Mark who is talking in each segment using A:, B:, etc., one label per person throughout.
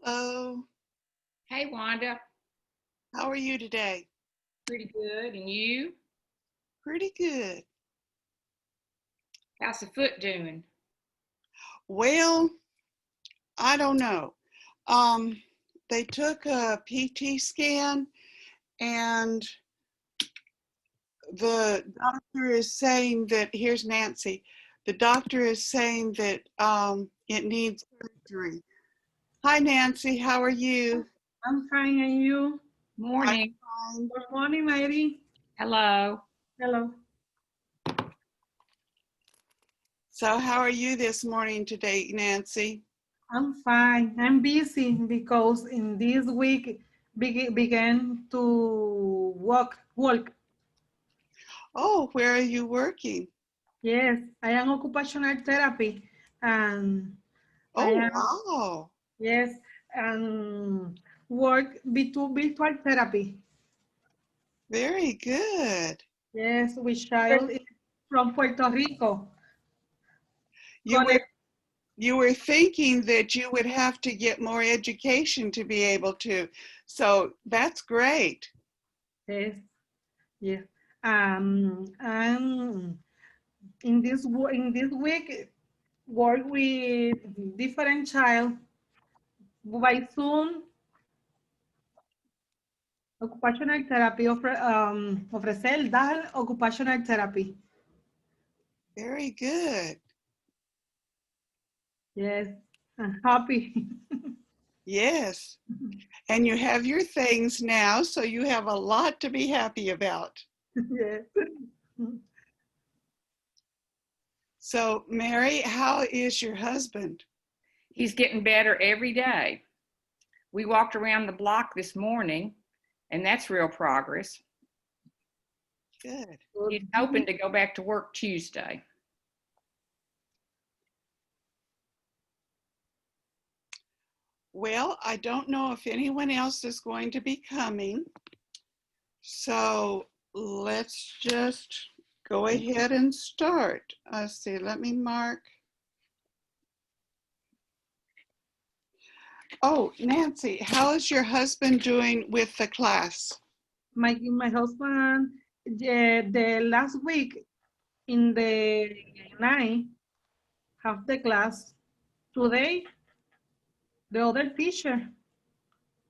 A: Hello,
B: Hey, Wanda.
A: how are you today?
B: Pretty good. And you?
A: Pretty good.
B: How's the foot doing?
A: Well, I don't know. Um, they took a PT scan and the doctor is saying that, here's Nancy, the doctor is saying that it needs surgery. Hi, Nancy, how are you?
C: I'm fine, and you?
A: I'm
B: Morning.
A: fine.
C: Good morning, Mary.
B: Hello.
C: Hello.
A: So, how are you this morning today, Nancy?
C: I'm fine. I'm busy because in this week began to work.
A: Oh, where are you working?
C: Yes, I am occupational therapy, and I
A: Oh,
C: am
A: wow.
C: yes, and work virtual therapy.
A: Very good.
C: Yes, with child from Puerto Rico.
A: You were
C: Connect.
A: you were thinking that you would have to get more education to be able to. So that's great.
C: Yes, yes. And in this week work with different child by Zoom, occupational therapy, dar occupational therapy.
A: Very good.
C: Yes, I'm happy.
A: Yes. And you have your things now, so you have a lot to be happy about.
C: Yes.
A: So, Mary, how is your husband?
B: He's getting better every day. We walked around the block this morning, and that's real progress.
A: Good.
B: He's hoping to go back to work Tuesday.
A: Well, I don't know if anyone else is going to be coming. So let's just go ahead and start. Let's see, let me mark. Oh, Nancy, how is your husband doing with the class?
C: My husband, the last week in the night have the class. Today, the other teacher,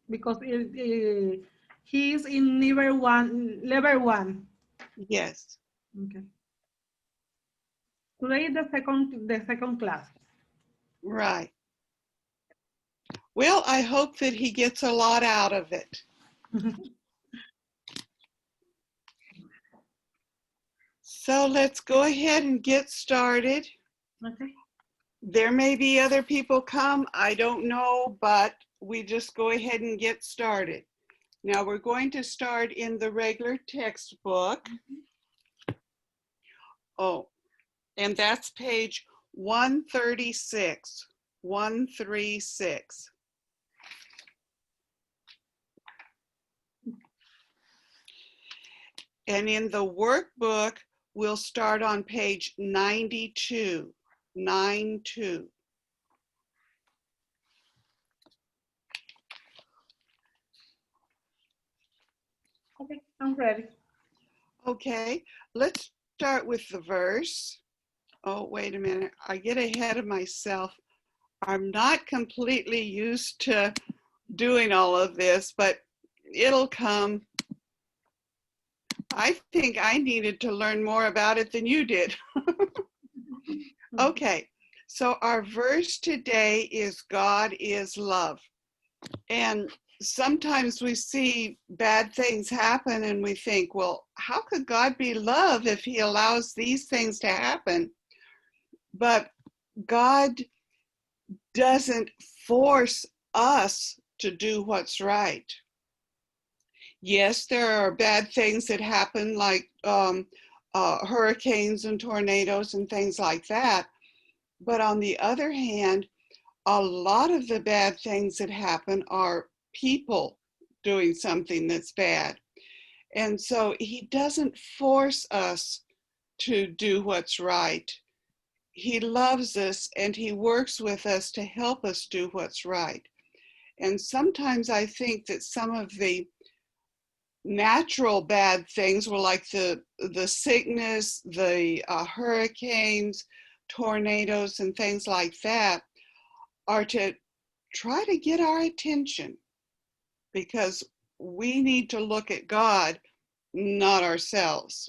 C: because he is in level one.
A: Yes,
C: Okay. Today is the second class.
A: right. Well, I hope that he gets a lot out of it. So let's go ahead and get started.
C: Okay.
A: There may be other people come, I don't know, but we just go ahead and get started. Now we're going to start in the regular textbook. Oh, and that's page 136, 136. And in the workbook, we'll start on page 92, 92.
C: Okay, I'm ready.
A: Okay, let's start with the verse. Oh, wait a minute, I get ahead of myself. I'm not completely used to doing all of this, but it'll come. I think I needed to learn more about it than you did. Okay, so our verse today is God is love. And sometimes we see bad things happen and we think, well, how could God be love if he allows these things to happen? But God doesn't force us to do what's right. Yes, there are bad things that happen, like hurricanes and tornadoes and things like that. But on the other hand, a lot of the bad things that happen are people doing something that's bad. And so he doesn't force us to do what's right. He loves us and he works with us to help us do what's right. And sometimes I think that some of the natural bad things were like the sickness, the hurricanes, tornadoes, and things like that are to try to get our attention, because we need to look at God, not ourselves.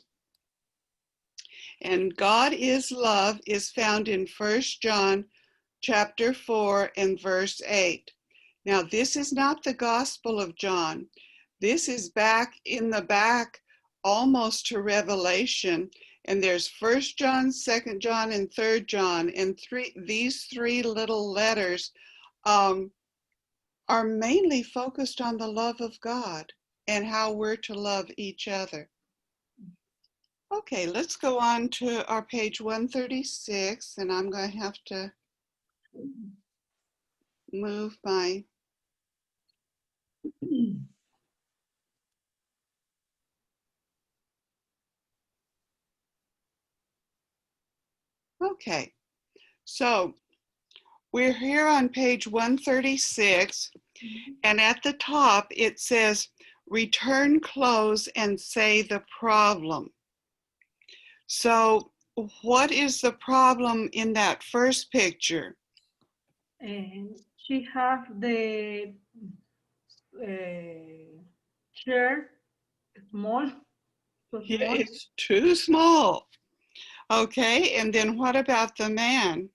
A: And God is love is found in 1 John chapter 4 and verse 8. Now, this is not the Gospel of John. This is back in the back, almost to Revelation. And there's 1 John, 2 John, and 3 John. And these three little letters are mainly focused on the love of God and how we're to love each other. Okay, let's go on to our page 136, and I'm going to have to move my... Okay, so we're here on page 136, and at the top it says, return clothes and say the problem. So what is the problem in that first picture?
C: And she have the chair small, so
A: Yeah,
C: small.
A: it's too small. Okay, and then what about the man?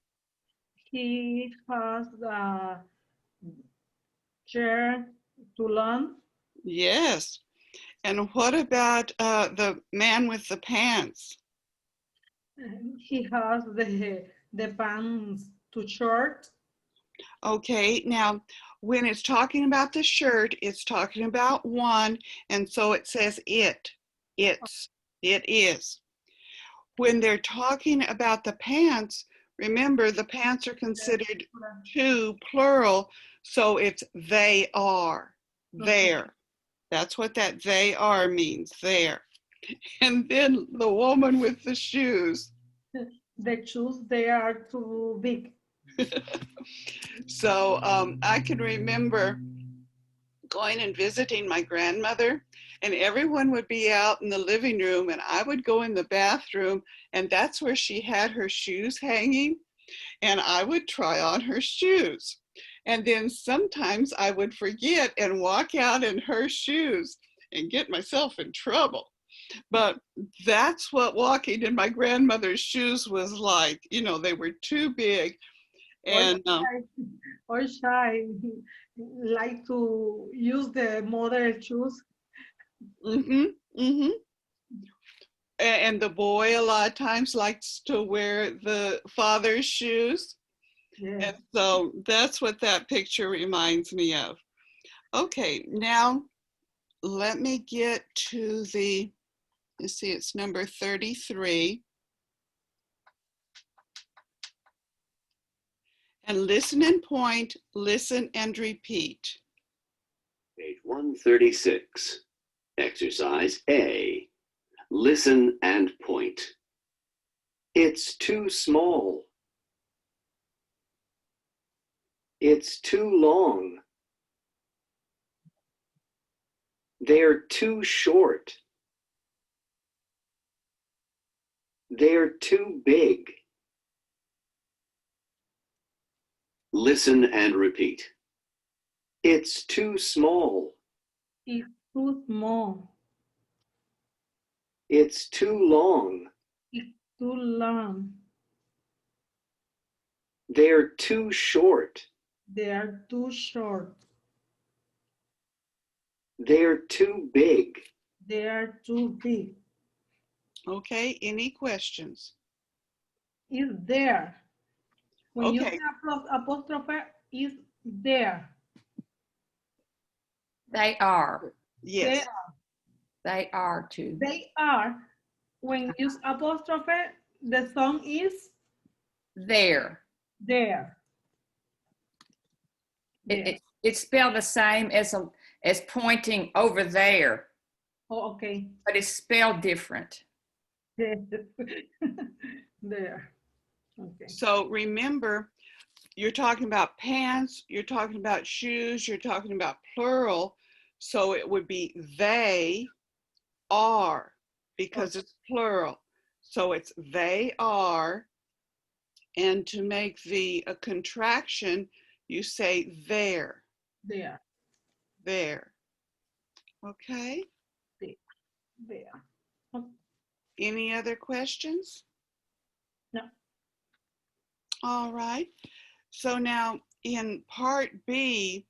C: He has the chair too long.
A: Yes. And what about the man with the pants?
C: He has the pants too short.
A: Okay, now when it's talking about the shirt, it's talking about one, and so it says it. It is. When they're talking about the pants, remember the pants are considered two, plural, so it's they are, there. That's what that they are means, there. And then the woman with the shoes.
C: The shoes, they are too big.
A: So I can remember going and visiting my grandmother, and everyone would be out in the living room, and I would go in the bathroom, and that's where she had her shoes hanging, and I would try on her shoes. And then sometimes I would forget and walk out in her shoes and get myself in trouble. But that's what walking in my grandmother's shoes was like. You know, they were too big. And
C: or shy, like to use the mother shoes.
A: And the boy a lot of times likes to wear the father's shoes.
C: Yeah.
A: And so that's what that picture reminds me of. Okay, now let me get to the, let's see, it's number 33. And listen and point, listen and repeat.
D: Page 136. Exercise A. Listen and point. It's too small. It's too long. They're too short. They're too big. Listen and repeat. It's too small.
C: It's too small.
D: It's too long.
C: It's too long.
D: They're too short.
C: They are too short.
D: They're too big.
C: They are too big.
A: Okay, any questions?
C: Is there. When you
A: Okay.
C: say apostrophe, is there.
B: They are.
A: Yes.
B: They are too.
C: They are. When you use apostrophe, the song is
B: There.
C: there.
B: It's spelled the same as pointing over there.
C: Oh, okay.
B: But it's spelled different.
C: There. Okay.
A: So remember, you're talking about pants, you're talking about shoes, you're talking about plural. So it would be they are because it's plural. So it's they are. And to make the a contraction, you say there,
C: There.
A: there. Okay.
C: There.
A: Any other questions?
C: No.
A: All right. So now in part B,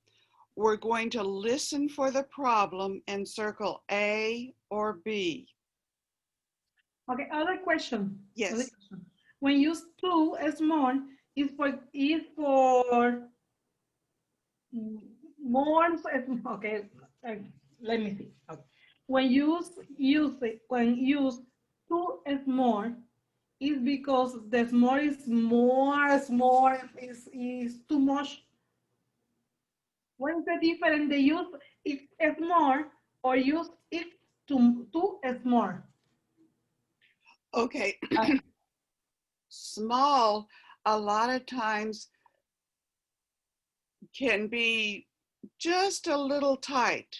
A: we're going to listen for the problem and circle A or B.
C: Okay, other question.
A: Yes.
C: Other question. When you use too small, is for more. Okay, let me see. Okay. When when use too small, is because the small is more small is too much. What is the difference? They use it small or use it too small.
A: Okay. Small, a lot of times can be just a little tight.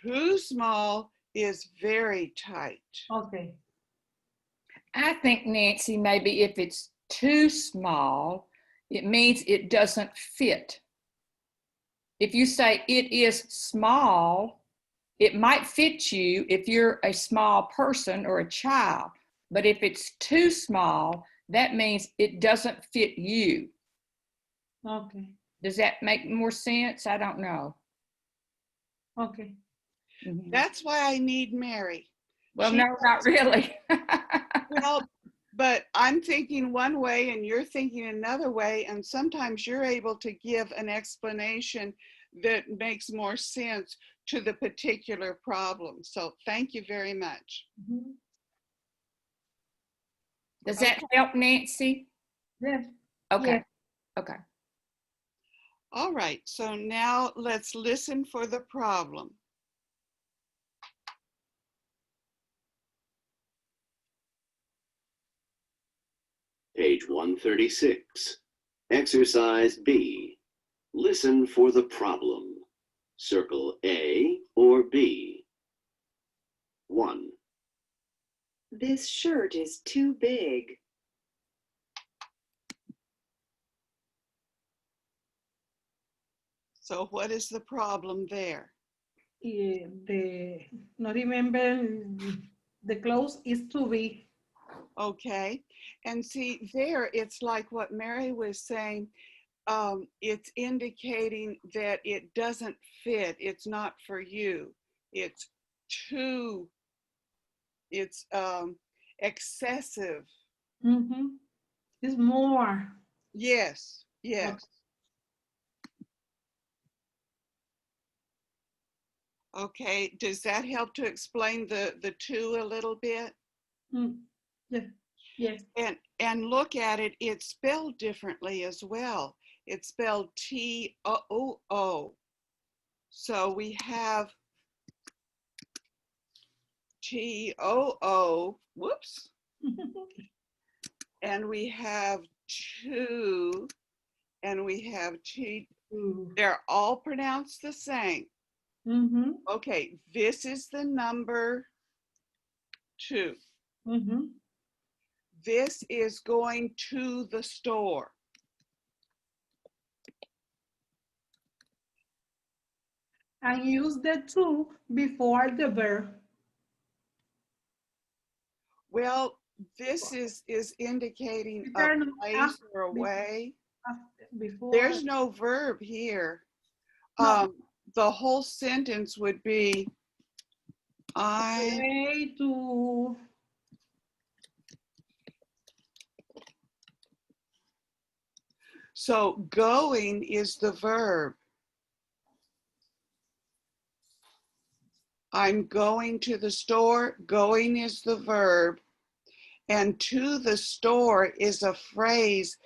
A: Too small is very tight.
C: Okay.
B: I think, Nancy, maybe if it's too small, it means it doesn't fit. If you say it is small, it might fit you if you're a small person or a child. But if it's too small, that means it doesn't fit you.
C: Okay.
B: Does that make more sense? I don't know.
C: Okay.
B: Mhm.
A: That's why I need Mary.
B: Well,
A: She-
B: no, not really.
A: Well, but I'm thinking one way and you're thinking another way, and sometimes you're able to give an explanation that makes more sense to the particular problem. So thank you very much.
C: Mhm.
B: Does that help, Nancy?
C: Yes.
B: Okay.
C: Yes.
B: Okay.
A: All right, so now let's listen for the problem.
D: Page 136. Exercise B. Listen for the problem. Circle A or B. 1.
E: This shirt is too big.
A: So what is the problem there?
C: Not remember the clothes is too big.
A: Okay, and see there, it's like what Mary was saying, it's indicating that it doesn't fit, it's not for you, it's too, it's excessive.
C: Mm-hmm. It's more.
A: Yes, yes. Okay, does that help to explain the two a little bit?
C: Mm. Yes. Yes.
A: And look at it, it's spelled differently as well. It's spelled T-O-O. So we have T-O-O, whoops, and we have two, and we have T. They're all pronounced the same.
C: Mm-hmm.
A: Okay, this is the number 2.
C: Mm-hmm.
A: This is going to the store.
C: And use the to before the verb.
A: Well, this is indicating a
C: Return
A: place
C: after-
A: or a way.
C: Before.
A: There's no verb here.
C: No.
A: The whole sentence would be, I
C: Way to.
A: so going is the verb. I'm going to the store. Going is the verb. And to the store is a phrase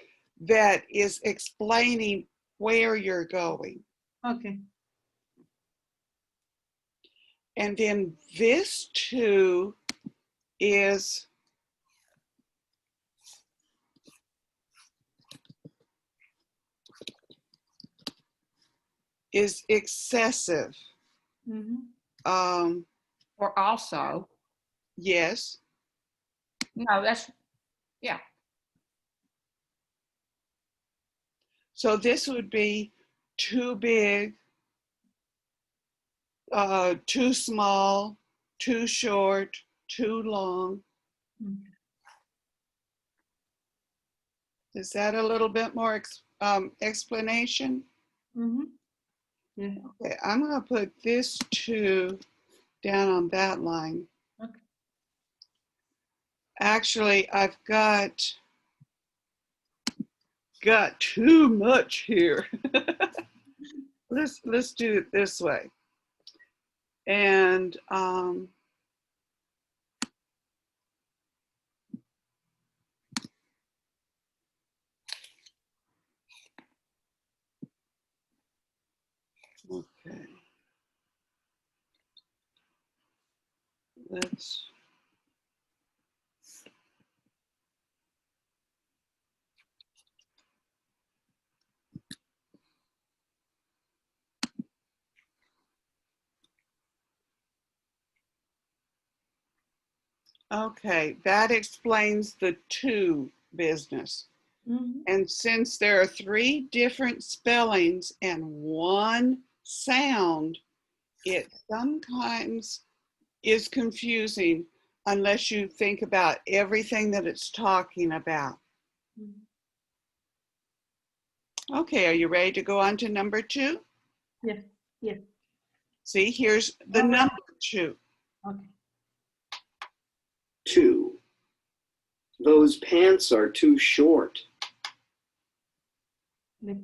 A: that is explaining where you're going.
C: Okay.
A: And then this to is is excessive.
C: Mhm.
B: Or also.
A: Yes.
B: No, that's, yeah.
A: So this would be too big, too small, too short, too long.
C: Mhm.
A: Is that a little bit more explanation?
C: Mhm. Yeah.
A: Okay, I'm going to put this 2 down on that line.
C: Okay.
A: Actually, I've got too much here. let's do it this way. And okay. Let's Okay, that explains the 2 business.
C: Mhm.
A: And since there are 3 different spellings and 1 sound, it sometimes is confusing unless you think about everything that it's talking about.
C: Mhm.
A: Okay, are you ready to go on to number 2?
C: Yes. Yes.
A: See, here's the
C: All right.
A: number 2.
C: Okay.
D: 2. Those pants are too short.
C: The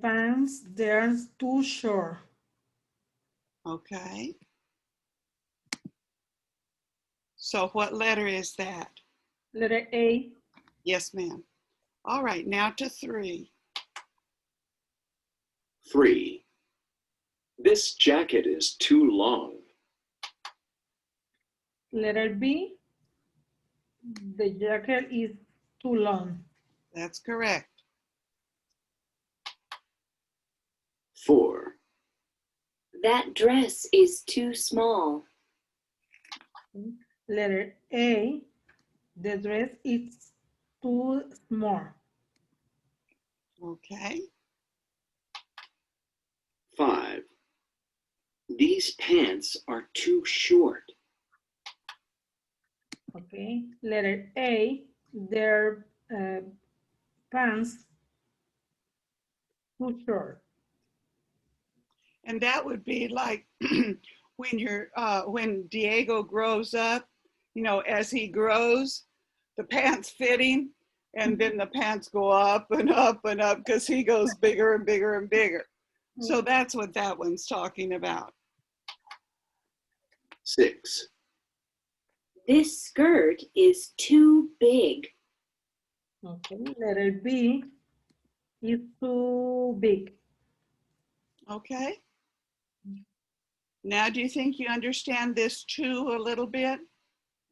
C: pants, they're too short.
A: Okay. So what letter is that?
C: Letter A.
A: Yes, ma'am. All right, now to 3.
D: 3. This jacket is too long.
C: Letter B. The jacket is too long.
A: That's correct.
D: 4.
E: That dress is too small.
C: Letter A. The dress is too small.
A: Okay.
D: 5. These pants are too short.
C: Okay. Letter A. Their pants too short.
A: And that would be like when Diego grows up, you know, as he grows, the pants fit him, and then the pants go up and up and up because he goes bigger and bigger and bigger. So that's what that one's talking about.
D: 6.
E: This skirt is too big.
C: Okay. Letter B is too big.
A: Okay. Now, do you think you understand this too a little bit?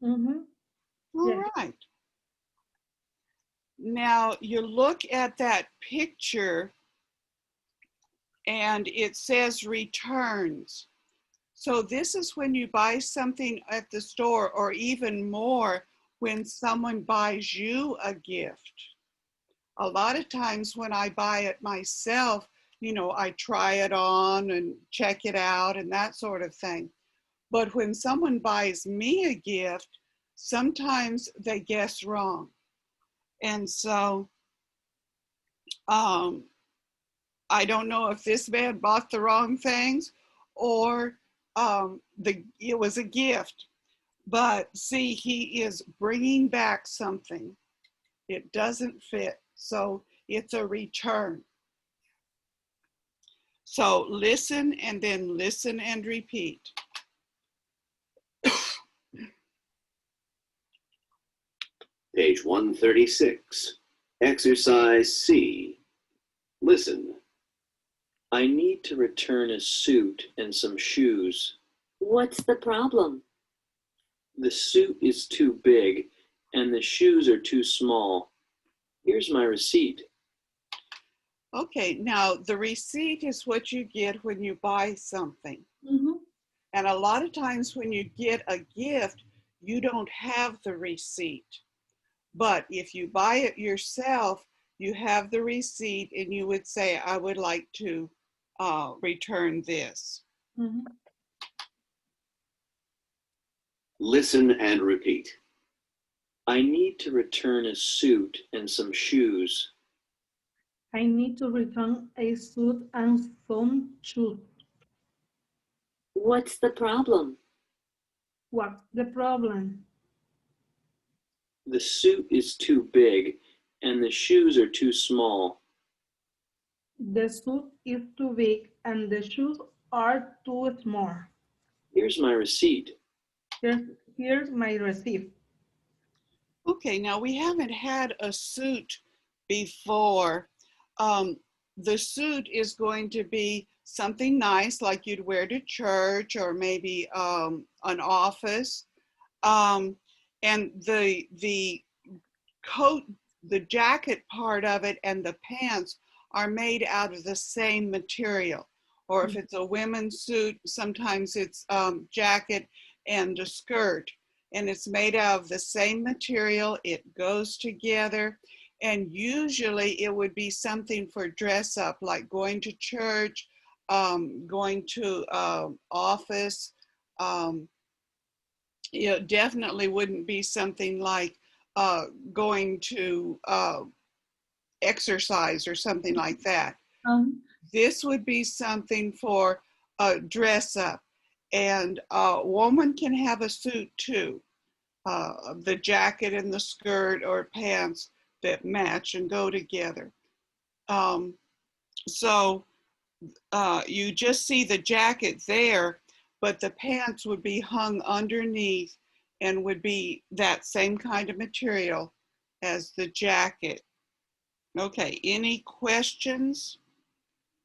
C: Mm-hmm.
A: All
C: Yeah.
A: right. Now you look at that picture and it says returns. So this is when you buy something at the store, or even more when someone buys you a gift. A lot of times when I buy it myself, you know, I try it on and check it out and that sort of thing. But when someone buys me a gift, sometimes they guess wrong. And so I don't know if this man bought the wrong things or it was a gift. But see, he is bringing back something. It doesn't fit, so it's a return. So listen and then listen and repeat.
D: Page 136. Exercise C. Listen. I need to return a suit and some shoes.
E: What's the problem?
D: The suit is too big and the shoes are too small. Here's my receipt.
A: Okay, now the receipt is what you get when you buy something.
C: Mhm.
A: And a lot of times when you get a gift, you don't have the receipt. But if you buy it yourself, you have the receipt and you would say, I would like to return this.
C: Mhm.
D: Listen and repeat. I need to return a suit and some shoes.
C: I need to return a suit and some shoes.
E: What's the problem?
C: What's the problem?
D: The suit is too big and the shoes are too small.
C: The suit is too big and the shoes are too small.
D: Here's my receipt.
C: Here's my receipt.
A: Okay, now we haven't had a suit before. The suit is going to be something nice like you'd wear to church or maybe an office. And the coat, the jacket part of it and the pants are made out of the same material. Or if it's a women's suit, sometimes it's jacket and a skirt. And it's made out of the same material. It goes together. And usually it would be something for dress up, like going to church, going to office. Definitely wouldn't be something like going to exercise or something like that.
C: Um,
A: This would be something for dress up. And a woman can have a suit too. The jacket and the skirt or pants that match and go together. Um, so you just see the jacket there, but the pants would be hung underneath and would be that same kind of material as the jacket. Okay, any questions?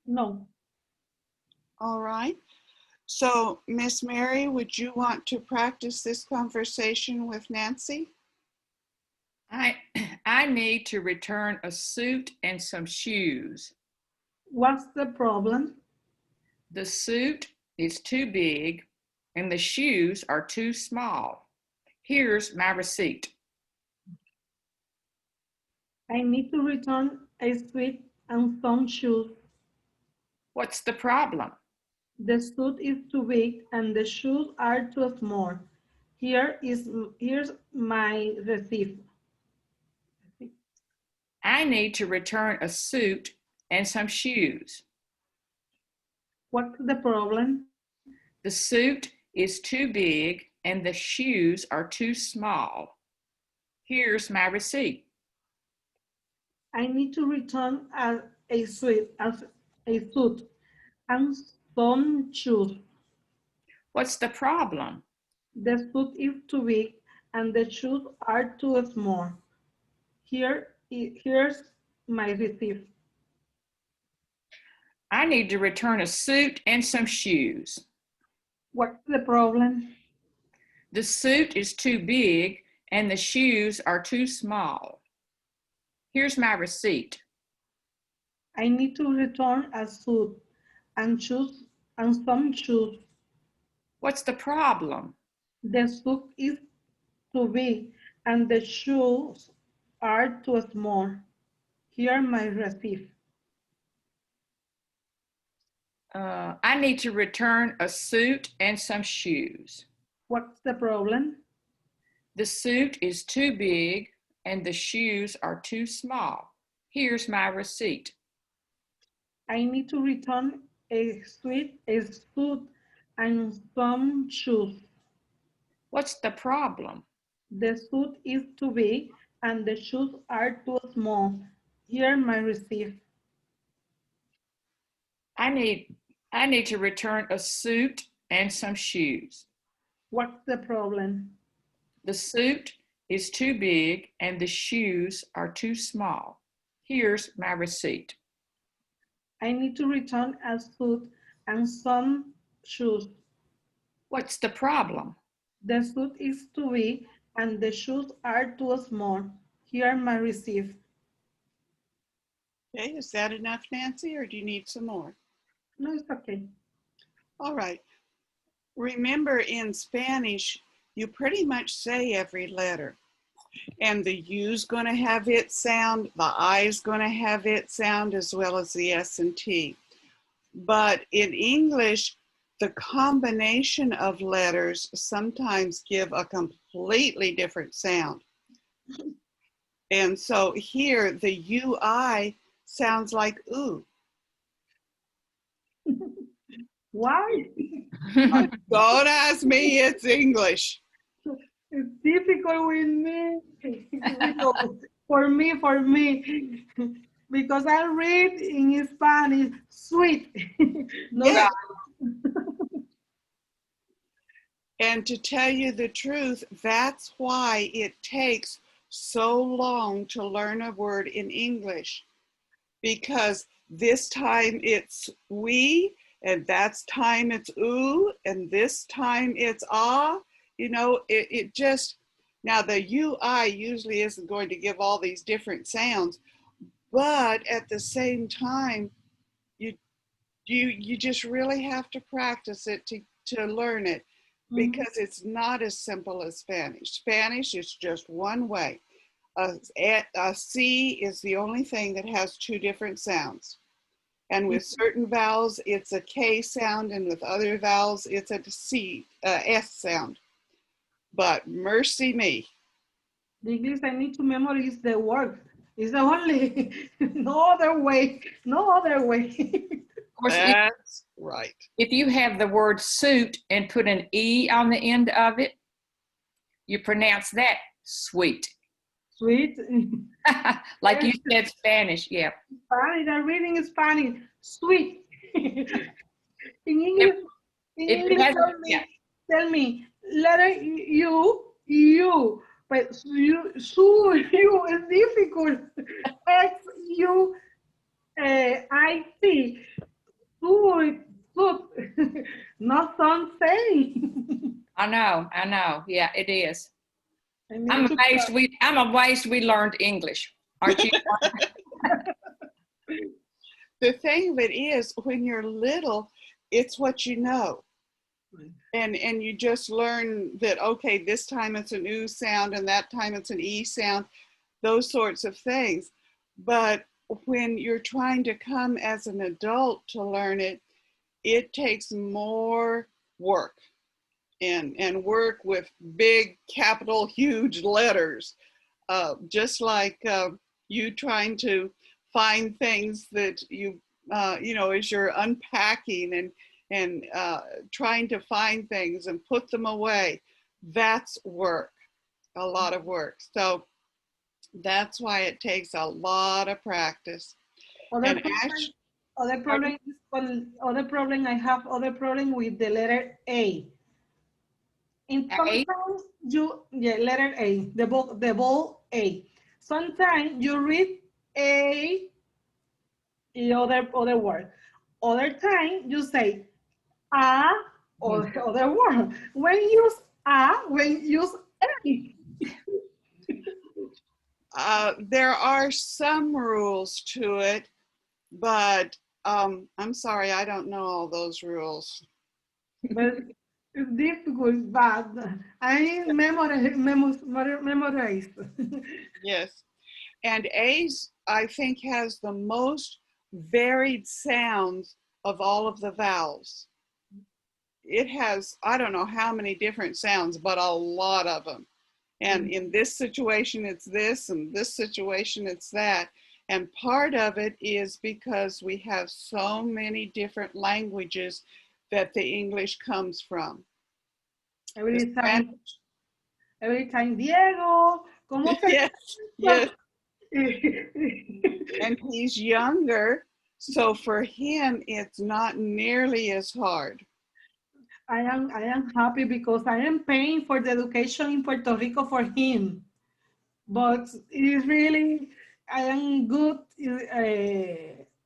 C: no.
A: All right. So, Miss Mary, would you want to practice this conversation with Nancy?
B: I need to return a suit and some shoes.
C: What's the problem?
B: The suit is too big and the shoes are too small. Here's my receipt.
C: I need to return a suit and some shoes.
B: What's the problem?
C: The suit is too big and the shoes are too small. Here's my receipt.
B: I need to return a suit and some shoes.
C: What's the problem?
B: The suit is too big and the shoes are too small. Here's my receipt.
C: I need to return a suit and some shoes.
B: What's the problem?
C: The suit is too big and the shoes are too small. Here's my receipt.
B: I need to return a suit and some shoes.
C: What's the problem?
B: The suit is too big and the shoes are too small. Here's my receipt.
C: I need to return a suit and shoes and some shoes.
B: What's the problem?
C: The suit is too big and the shoes are too small. Here my receipt.
B: I need to return a suit and some shoes.
C: What's the problem?
B: The suit is too big and the shoes are too small. Here's my receipt.
C: I need to return a suit and some shoes.
B: What's the problem?
C: The suit is too big and the shoes are too small. Here my receipt.
B: I need to return a suit and some shoes.
C: What's the problem?
B: The suit is too big and the shoes are too small. Here's my receipt.
C: I need to return a suit and some shoes.
B: What's the problem?
C: The suit is too big and the shoes are too small. Here my receipt.
A: Okay, is that enough, Nancy, or do you need some more?
C: No, it's okay.
A: All right. Remember, in Spanish, you pretty much say every letter. And the U's going to have its sound, the I's going to have its sound, as well as the S and T. But in English, the combination of letters sometimes give a completely different sound. And so here, the UI sounds like ooh.
C: Why?
A: Don't ask me, it's English.
C: It's difficult with me. For me, because I read in Spanish, sweet. No,
A: Yeah. And to tell you the truth, that's why it takes so long to learn a word in English, because this time it's we, and that's time it's ooh, and this time it's ah. You know, it just, now the UI usually isn't going to give all these different sounds, but at the same time, you just really have to practice it to learn it, because it's not as simple as Spanish. Spanish is just one way. A C is the only thing that has two different sounds. And with certain vowels, it's a K sound, and with other vowels, it's a C, S sound. But mercy me.
C: The English I need to memorize the word. It's the only, no other way, no other way.
B: Of course,
A: That's right.
B: if you have the word suit and put an E on the end of it, you pronounce that sweet.
C: Sweet.
B: Like you said Spanish, yeah.
C: Spanish, I'm reading Spanish. Sweet. In English, tell me, letter U, but you is difficult. X, U, I, T, sweet, not some saying.
B: I know. Yeah, it is.
C: I need
B: I'm
C: to
B: amazed we learned English, aren't you?
A: The thing of it is, when you're little, it's what you know. And you just learn that, okay, this time it's an oo sound and that time it's an e sound, those sorts of things. But when you're trying to come as an adult to learn it, it takes more work, and work with big, capital, huge letters. Just like you trying to find things that you know, as you're unpacking and trying to find things and put them away. That's work, a lot of work. So that's why it takes a lot of practice.
C: Other problem I have other problem with the letter A. In sometimes letter A, the ball A. Sometimes you read A, the other word. Other time you say A or the other word. When use A, when use A.
A: There are some rules to it, but I'm sorry, I don't know all those rules.
C: But it's difficult, but I memorize.
A: Yes. And A's, I think, has the most varied sounds of all of the vowels. It has, I don't know how many different sounds, but a lot of them. And in this situation, it's this, and this situation, it's that. And part of it is because we have so many different languages that the English comes from.
C: Every time, Diego, ¿cómo te
A: Yes, yes. And he's younger, so for him, it's not nearly as hard.
C: I am happy because I am paying for the education in Puerto Rico for him. But it is really, I am good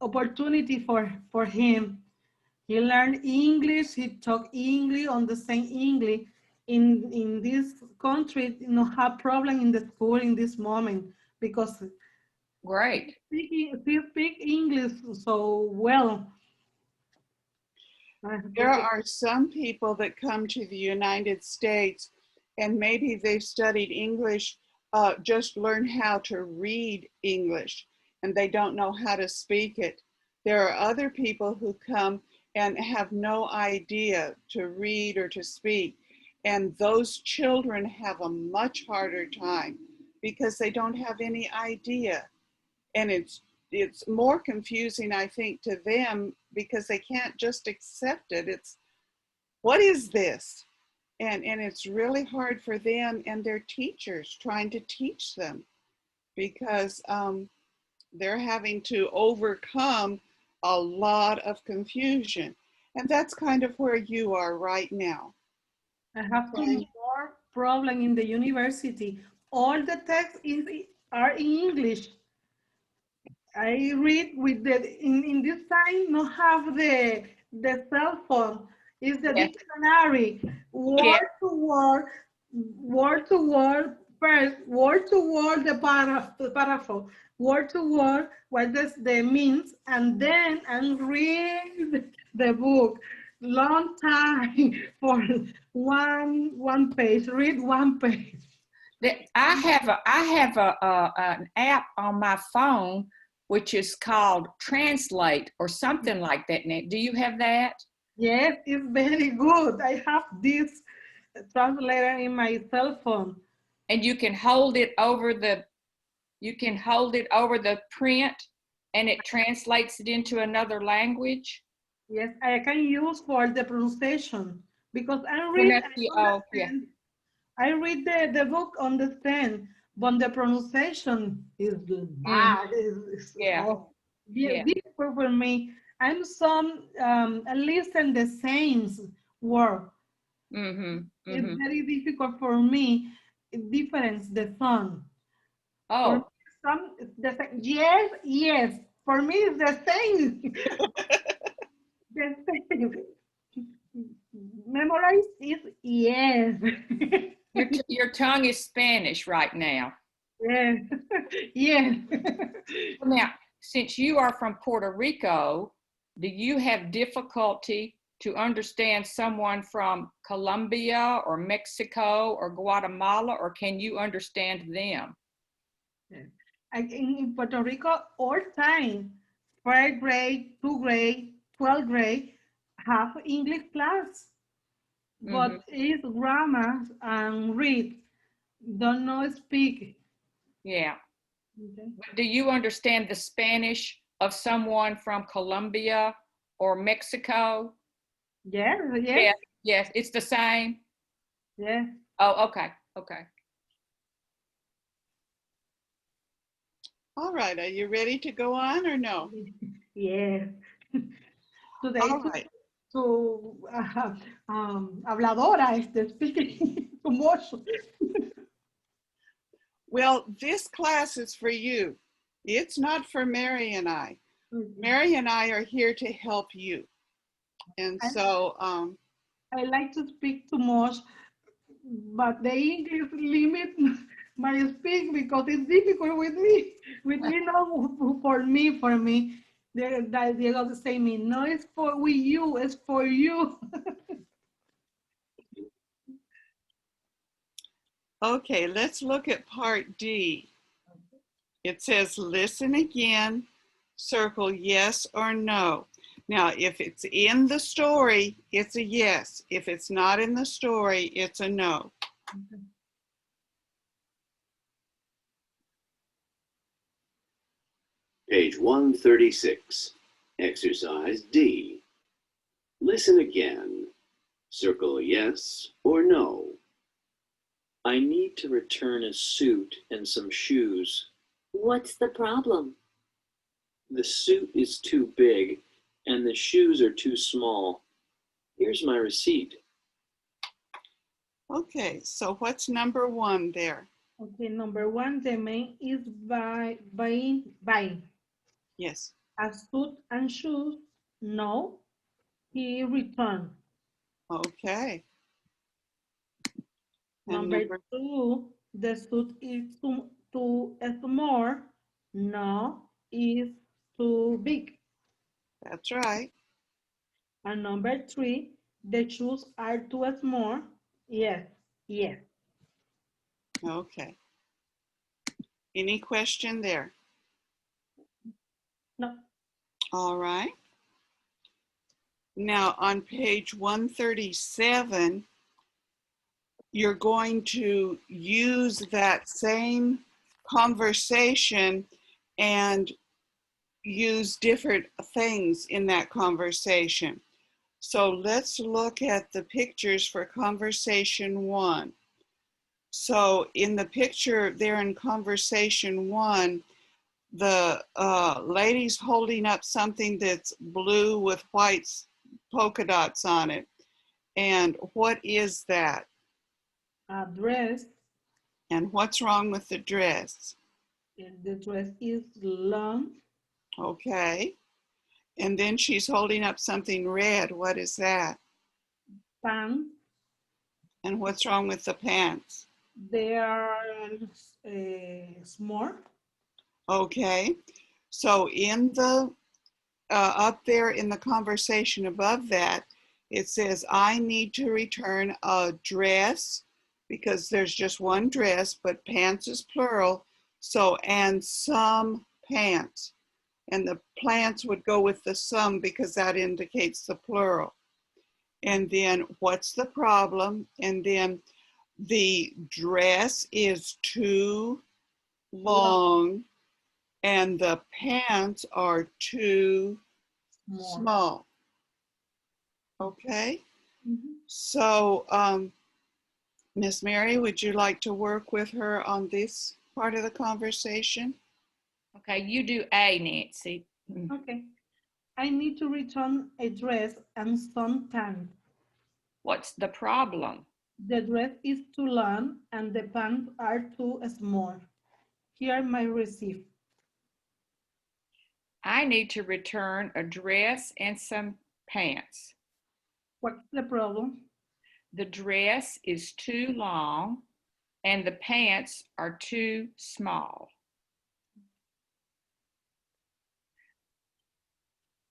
C: opportunity for him. He learned English, he talk English on the same English. In this country, you know, have problem in the school in this moment because
B: Great.
C: She speak English so well.
A: There are some people that come to the United States and maybe they've studied English, just learn how to read English, and they don't know how to speak it. There are other people who come and have no idea to read or to speak, and those children have a much harder time because they don't have any idea. And it's more confusing, I think, to them because they can't just accept it. It's, what is this? And it's really hard for them and their teachers trying to teach them because they're having to overcome a lot of confusion. And that's kind of where you are right now.
C: I have two more problem in the university. All the texts are in English. I read with in this time not have the cell phone. It's the
B: Yes.
C: dictionary,
B: Yeah.
C: word to word, first word to word, the paragraph, word to word, what does the means, and then and read the book. Long time for one page. Read one page.
B: I have an app on my phone which is called Translate or something like that. Do you have that?
C: Yes, it's very good. I have this translator in my cell phone.
B: And you can hold it over the print and it translates it into another language.
C: Yes, I can use for the pronunciation because I read,
B: Oh, yeah.
C: I read the book, understand, but the pronunciation is bad.
B: Yeah.
C: Oh,
B: Yeah.
C: difficult for me. I'm some listen the same word. It's very difficult for me. Difference the song. For me,
B: Oh,
C: some yes, yes. For me, it's the same. The same. Memorize is yes.
B: your tongue is Spanish right now.
C: Yes. Yes.
B: Now, since you are from Puerto Rico, do you have difficulty to understand someone from Colombia or Mexico or Guatemala, or can you understand them?
C: In Puerto Rico, all time, 1st grade, 2nd grade, 12th grade, have English class, but it's grammar and read, don't know speak.
B: Yeah.
C: Okay.
B: Do you understand the Spanish of someone from Colombia or Mexico?
C: Yes, yes.
B: Yeah. Yes, it's the same.
C: Yes.
B: Oh, okay. Okay.
A: All right, are you ready to go on or no?
C: Yes. Today,
A: All right.
C: habladora, speaking too much.
A: Well, this class is for you. It's not for Mary and I. Mary and I are here to help you. And so,
C: I like to speak too much, but the English limit my speak because it's difficult with me. With me, no, for me. Diego say me, no, it's for with you, it's for you.
A: okay, let's look at part D. It says, listen again, circle yes or no. Now, if it's in the story, it's a yes. If it's not in the story, it's a no.
D: Page 136, exercise D. Listen again. Circle yes or no. I need to return a suit and some shoes.
E: What's the problem?
D: The suit is too big and the shoes are too small. Here's my receipt.
A: Okay, so what's number one there?
C: Okay, number one, the main is buying.
A: Yes.
C: A suit and shoes, no, he returned.
A: Okay. And
C: Number two, the suit is too small, No, is too big.
A: That's right.
C: And number 3, the shoes are too small. Yes, yes.
A: Okay. Any question there?
C: No,
A: All right. Now on page 137, you're going to use that same conversation and use different things in that conversation. So let's look at the pictures for conversation 1. So in the picture there in conversation 1, the lady's holding up something that's blue with white polka dots on it. And what is that?
C: a dress.
A: And what's wrong with the dress?
C: And the dress is long.
A: Okay. And then she's holding up something red. What is that?
C: Pants.
A: And what's wrong with the pants?
C: They are small.
A: Okay. So in the up there in the conversation above that, it says, I need to return a dress because there's just one dress, but pants is plural. So, and some pants. And the plants would go with the some because that indicates the plural. And then what's the problem? And then the dress is too long and the pants are too small. Okay. So, Miss Mary, would you like to work with her on this part of the conversation?
B: Okay, you do A, Nancy.
C: Okay. I need to return a dress and some pants.
B: What's the problem?
C: The dress is too long and the pants are too small. Here my receipt.
B: I need to return a dress and some pants.
C: What's the problem?
B: The dress is too long and the pants are too small.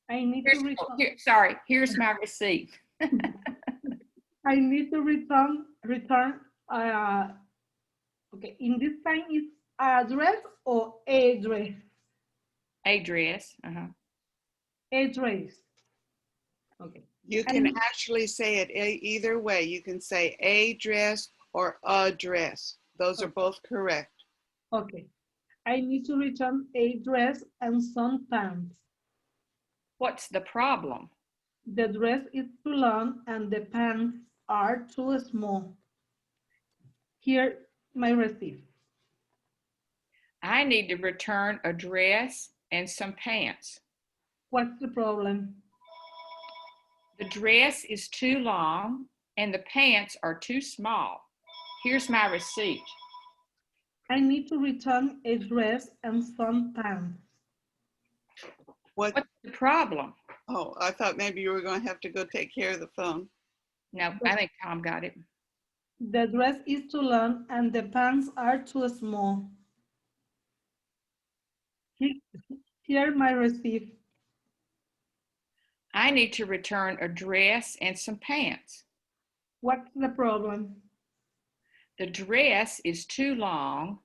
C: I need to return.
B: Here's my receipt.
C: I need to return. Okay, in this time it's a dress or a dress?
B: A dress.
C: A dress. Okay.
A: You can actually say it either way. You can say a dress or a dress. Those are both correct.
C: Okay. I need to return a dress and some pants.
B: What's the problem?
C: The dress is too long and the pants are too small. Here, my receipt.
B: I need to return a dress and some pants.
C: What's the problem?
B: The dress is too long and the pants are too small. Here's my receipt.
C: I need to return a dress and some pants.
B: What's the problem?
A: Oh, I thought maybe you were going to have to go take care of the phone.
B: No, I think Tom got it.
C: The dress is too long and the pants are too small. Here my receipt.
B: I need to return a dress and some pants.
C: What's the problem?
B: The dress is too long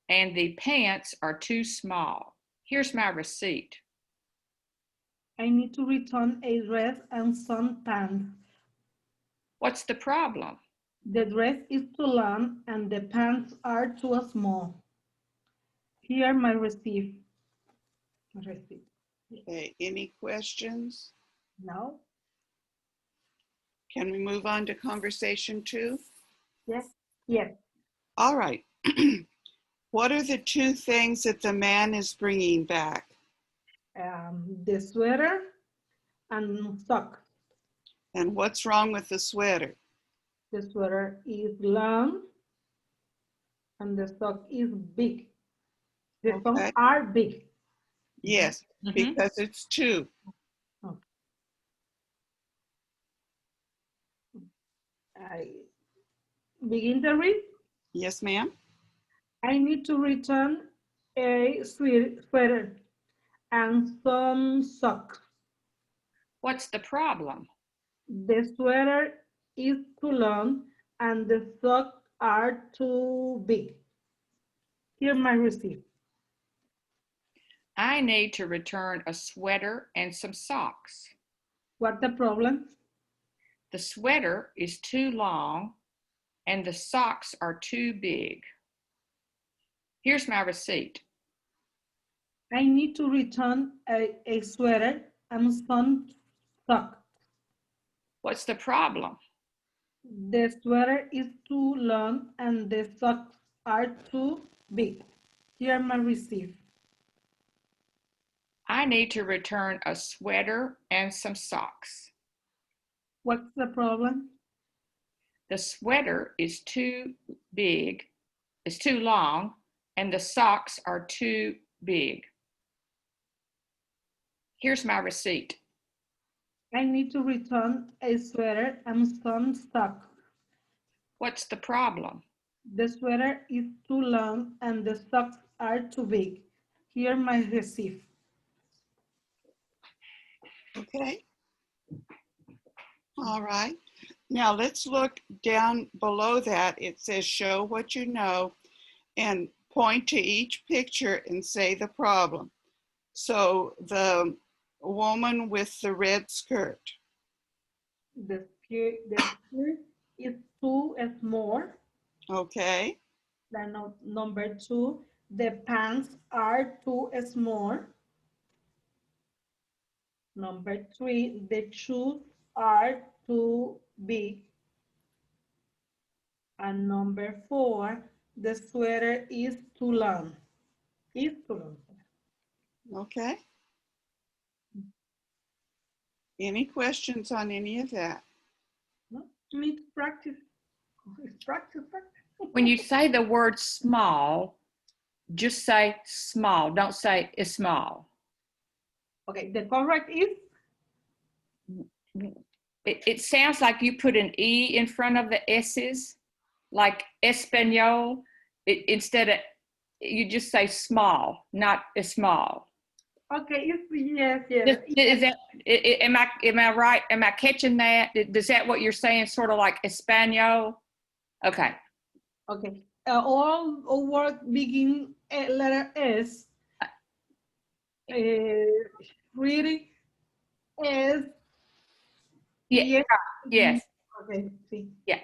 B: and the pants are too small. Here's my receipt.
C: I need to return a dress and some pants.
B: What's the problem?
C: The dress is too long and the pants are too small. Here my receipt.
A: Okay, any questions?
C: No?
A: Can we move on to conversation 2?
C: Yes. Yes.
A: All right. What are the 2 things that the man is bringing back?
C: The sweater and sock.
A: And what's wrong with the sweater?
C: The sweater is long and the sock is big. The socks are big.
A: Yes, because it's 2.
C: Okay. I begin to read.
A: Yes, ma'am.
C: I need to return a sweater and some socks.
B: What's the problem?
C: The sweater is too long and the socks are too big. Here my receipt.
B: I need to return a sweater and some socks.
C: What's the problem?
B: The sweater is too long and the socks are too big. Here's my receipt.
C: I need to return a sweater and some socks.
B: What's the problem?
C: The sweater is too long and the socks are too big. Here my receipt.
B: I need to return a sweater and some socks.
C: What's the problem?
B: The sweater is too big, it's too long, and the socks are too big. Here's my receipt.
C: I need to return a sweater and some socks.
B: What's the problem?
C: The sweater is too long and the socks are too big. Here my receipt.
A: Okay. All right. Now let's look down below that. It says show what you know and point to each picture and say the problem. So the woman with the red skirt.
C: The skirt is too small.
A: Okay.
C: Then number 2, the pants are too small. Number 3, the shoes are too big. And number 4, the sweater is too long. Is too long.
A: Okay. Any questions on any of that?
C: No, you need to practice. It's practice.
B: When you say the word small, just say small. Don't say it's small.
C: Okay, the correct is?
B: It sounds like you put an E in front of the S's, like Espanol. Instead of, you just say small, not small.
C: Okay, it's, yes.
B: Is that, am I right? Am I catching that? Is that what you're saying? Sort of like Espanol? Okay.
C: Okay, all words begin letter S. Reading is.
B: Yeah. Yes.
C: Okay, see.
B: Yeah.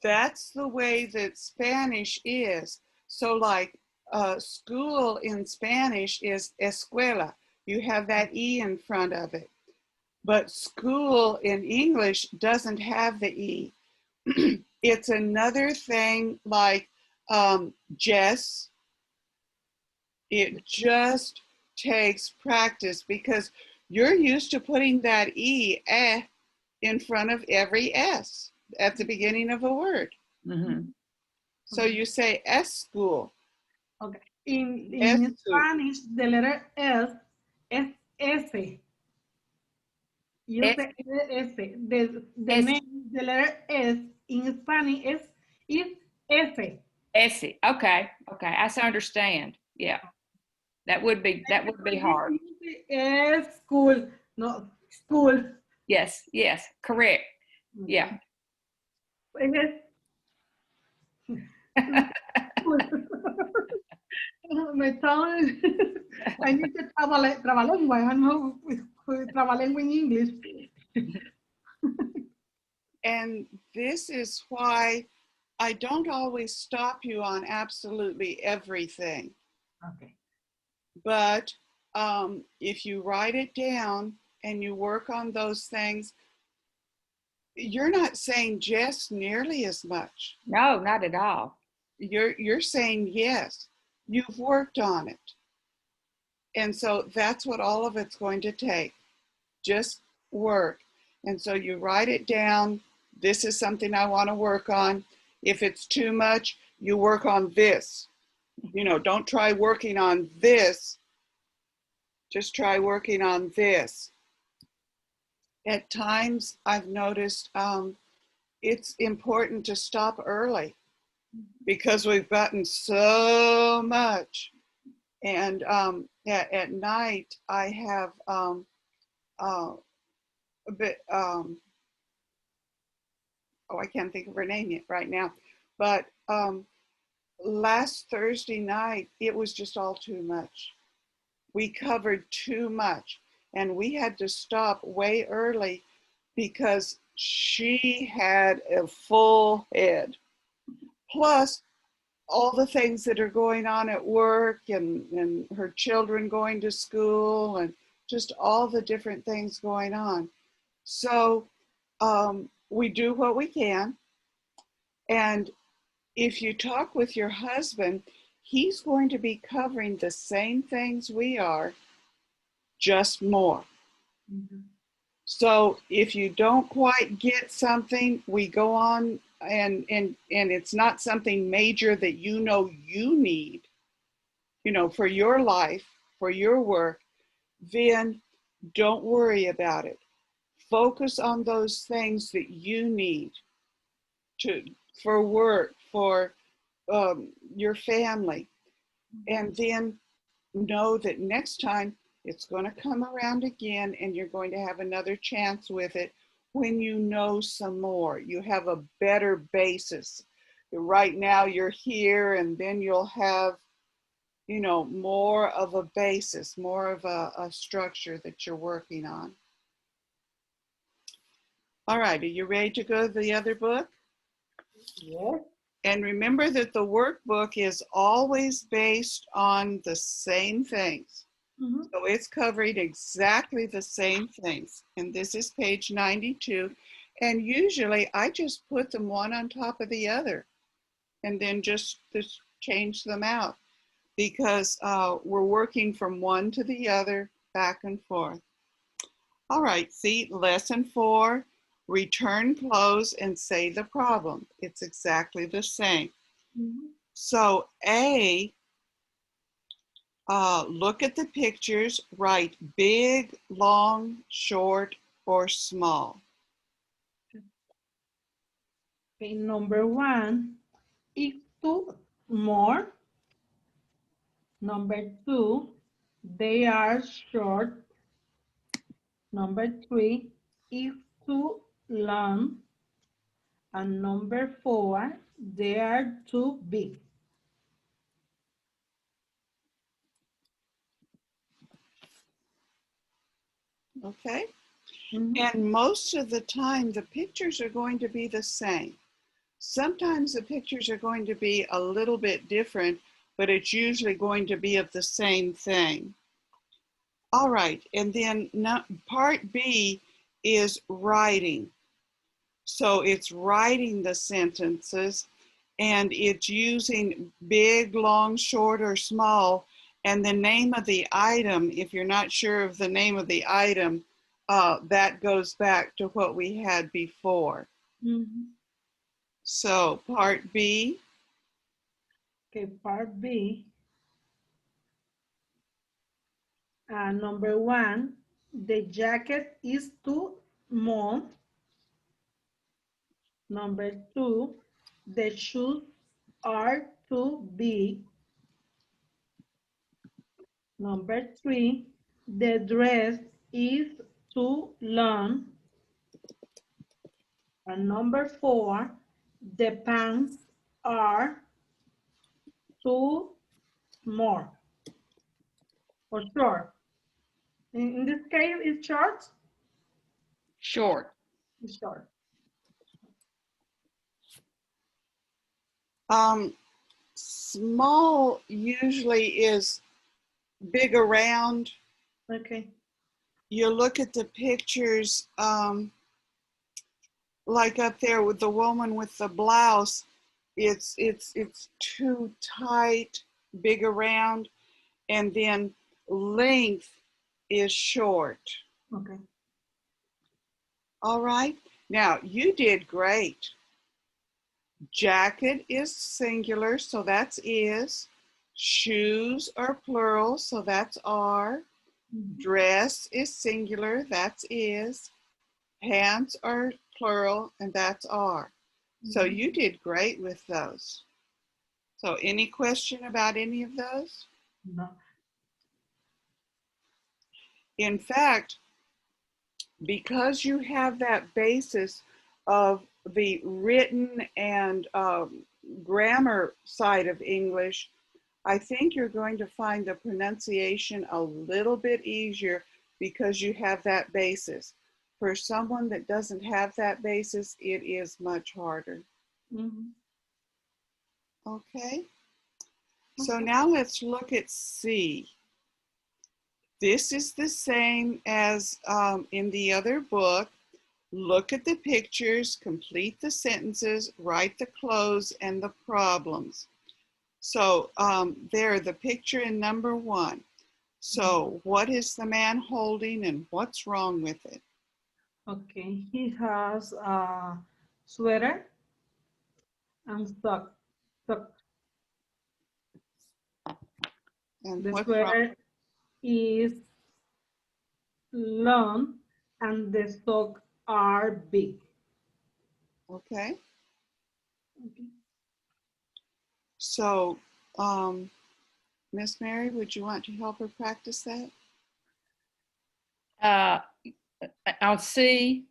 A: That's the way that Spanish is. So like school in Spanish is escuela. You have that E in front of it. But school in English doesn't have the E. It's another thing like Jess. It just takes practice because you're used to putting that E, in front of every S at the beginning of a word.
B: Mm-hmm.
A: So you say S school.
C: Okay. In
A: S
C: Spanish, the letter S is S. You say S. The
B: S.
C: name, the letter S in Spanish is S.
B: Essie. Okay. I understand. Yeah. That would be hard.
C: S school, no school.
B: Yes. Correct. Yeah.
C: Me estaba, I need to trabalengua, I know trabalengua in English.
A: And this is why I don't always stop you on absolutely everything.
C: Okay.
A: But if you write it down and you work on those things, you're not saying just nearly as much.
B: No, not at all.
A: You're saying yes. You've worked on it. And so that's what all of it's going to take. Just work. And so you write it down. This is something I want to work on. If it's too much, you work on this. You know, don't try working on this. Just try working on this. At times, I've noticed it's important to stop early because we've gotten so much. And at night, I have a bit, oh, I can't think of her name yet right now, but last Thursday night, it was just all too much. We covered too much, and we had to stop way early because she had a full head. Plus, all the things that are going on at work and her children going to school and just all the different things going on. So we do what we can. And if you talk with your husband, he's going to be covering the same things we are, just more.
C: Mhm.
A: So if you don't quite get something, we go on and it's not something major that you need, for your life, for your work, then don't worry about it. Focus on those things that you need to for work, for your family, and then know that next time it's going to come around again and you're going to have another chance with it when you know some more. You have a better basis. Right now you're here, and then you'll have, more of a basis, more of a structure that you're working on. All right, are you ready to go to the other book?
C: Yes.
A: And remember that the workbook is always based on the same things.
C: Mhm.
A: So it's covering exactly the same things. And this is page 92. And usually I just put them one on top of the other and then just change them out because we're working from one to the other, back and forth. All right, see, lesson 4, return clothes and say the problem. It's exactly the same.
C: Mhm.
A: So A, look at the pictures, write big, long, short, or small.
C: Okay, number 1 is too more. Number 2, they are short. Number 3 is too long. And number 4, they are too big.
A: Okay?
C: Mhm.
A: And most of the time, the pictures are going to be the same. Sometimes the pictures are going to be a little bit different, but it's usually going to be of the same thing. All right, and then part B is writing. So it's writing the sentences, and it's using big, long, short, or small, and the name of the item. If you're not sure of the name of the item, that goes back to what we had before.
C: Mhm.
A: So part B.
C: Okay, part B. Number 1, the jacket is too small. Number 2, the shoes are too big. Number 3, the dress is too long. And number 4, the pants are too small or short. In this case, it's short.
B: Short.
C: It's short.
A: Small usually is big around.
C: Okay.
A: You look at the pictures, like up there with the woman with the blouse, it's too tight, big around, and then length is short.
C: Okay.
A: All right, now you did great. Jacket is singular, so that's is. Shoes are plural, so that's are.
C: Mhm.
A: Dress is singular, that's is. Pants are plural, and that's are. So
C: Mhm.
A: you did great with those. So any question about any of those?
C: No.
A: In fact, because you have that basis of the written and grammar side of English, I think you're going to find the pronunciation a little bit easier because you have that basis. For someone that doesn't have that basis, it is much harder.
C: Mhm.
A: Okay, so now let's look at C. This is the same as in the other book. Look at the pictures, complete the sentences, write the close and the problems. So there, the picture in number 1. So what is the man holding and what's wrong with it?
C: Okay, he has a sweater and sock.
A: And
C: The
A: what's wrong?
C: sweater is long and the socks are big.
A: Okay,
C: Okay.
A: so Miss Mary, would you want to help her practice that?
B: On C,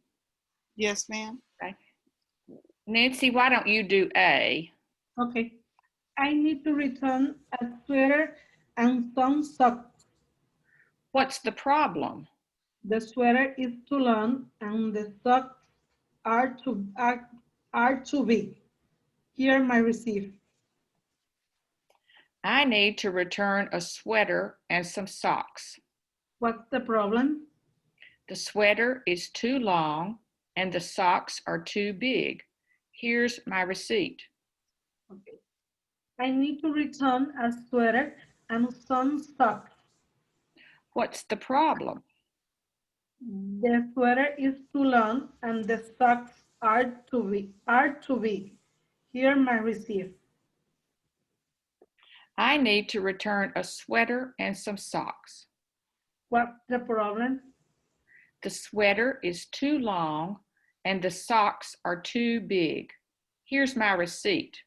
A: Yes, ma'am.
B: Nancy, why don't you do A?
C: Okay. I need to return a sweater and some socks.
B: What's the problem?
C: The sweater is too long and the socks are too big. Here my receipt.
B: I need to return a sweater and some socks.
C: What's the problem?
B: The sweater is too long and the socks are too big. Here's my receipt.
C: Okay. I need to return a sweater and some socks.
B: What's the problem?
C: The sweater is too long and the socks are too big. Here my receipt.
B: I need to return a sweater and some socks.
C: What's the problem?
B: The sweater is too long and the socks are too big. Here's my receipt.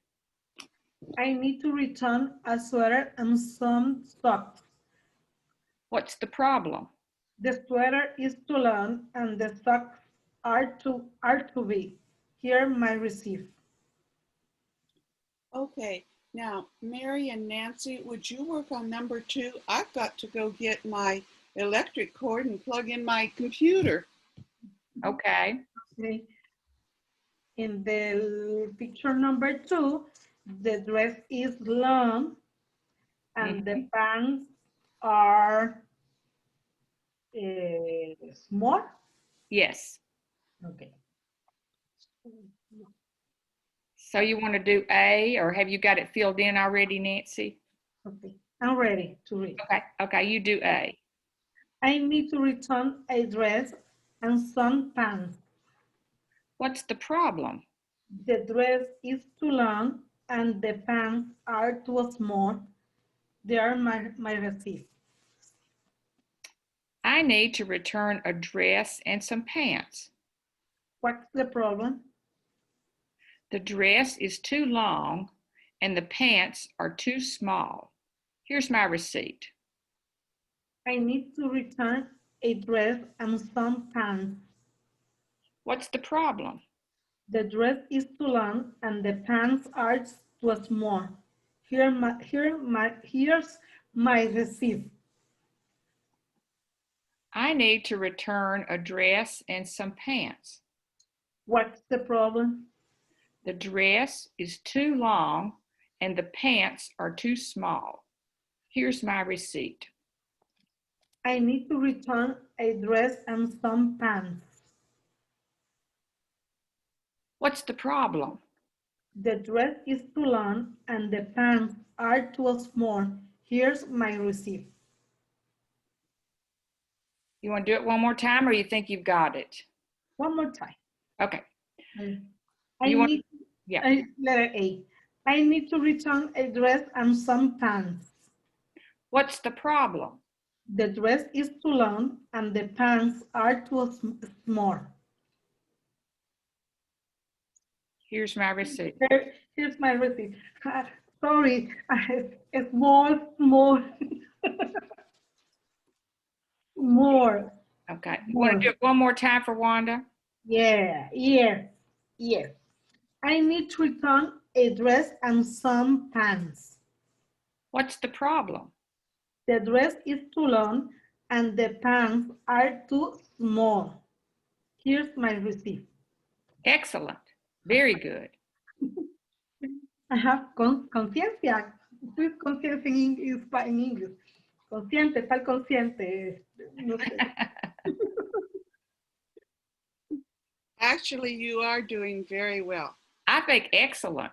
C: I need to return a sweater and some socks.
B: What's the problem?
C: The sweater is too long and the socks are too big. Here my receipt.
A: Okay, now Mary and Nancy, would you work on number 2? I've got to go get my electric cord and plug in my computer.
B: Okay.
C: Okay. In the picture number 2, the dress is long and the pants are small.
B: Yes.
C: Okay.
B: So you want to do A, or have you got it filled in already, Nancy?
C: Okay. I'm ready to read.
B: Okay. Okay, you do A.
C: I need to return a dress and some pants.
B: What's the problem?
C: The dress is too long and the pants are too small. They are my receipt.
B: I need to return a dress and some pants.
C: What's the problem?
B: The dress is too long and the pants are too small. Here's my receipt.
C: I need to return a dress and some pants.
B: What's the problem?
C: The dress is too long and the pants are too small. Here's my receipt.
B: I need to return a dress and some pants.
C: What's the problem?
B: The dress is too long and the pants are too small. Here's my receipt.
C: I need to return a dress and some pants.
B: What's the problem?
C: The dress is too long and the pants are too small. Here's my receipt.
B: You want to do it one more time, or you think you've got it?
C: One more time.
B: Okay.
C: Letter A. I need to return a dress and some pants.
B: What's the problem?
C: The dress is too long and the pants are too small.
B: Here's my receipt.
C: Here's my receipt. Sorry, small. More.
B: Okay. You want to do it one more time for Wanda?
C: Yeah, yes, yes. I need to return a dress and some pants.
B: What's the problem?
C: The dress is too long and the pants are too small. Here's my receipt.
B: Excellent. Very good.
C: I have conciencia. Who's conscience in English? Consciente, tal consciente. No sé.
A: Actually, you are doing very well.
B: I think excellent.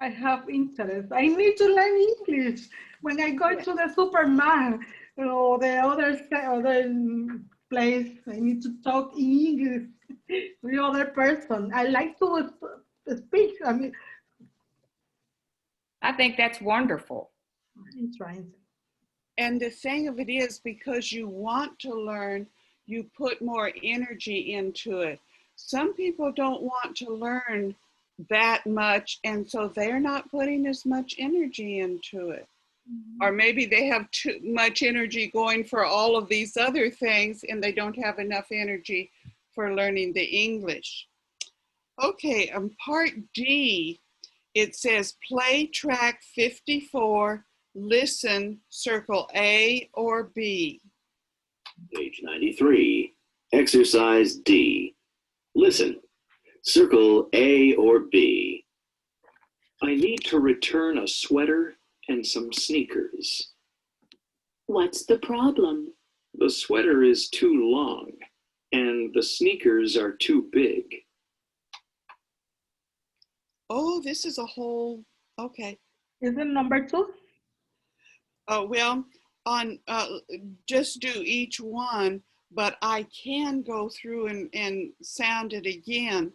C: I have interest. I need to learn English. When I go to the supermarket or the other place, I need to talk in English with the other person. I like to speak. I mean,
B: I think that's wonderful.
C: I'm trying.
A: And the thing of it is, because you want to learn, you put more energy into it. Some people don't want to learn that much, and so they're not putting as much energy into it. Or maybe they have too much energy going for all of these other things, and they don't have enough energy for learning the English. Okay, part D, it says play track 54, listen, circle A or B.
D: Page 93. Exercise D. Listen. Circle A or B. I need to return a sweater and some sneakers.
E: What's the problem?
D: The sweater is too long and the sneakers are too big.
A: Oh, this is a whole, okay.
C: Is it number 2?
A: Well, on just do each one, but I can go through and sound it again.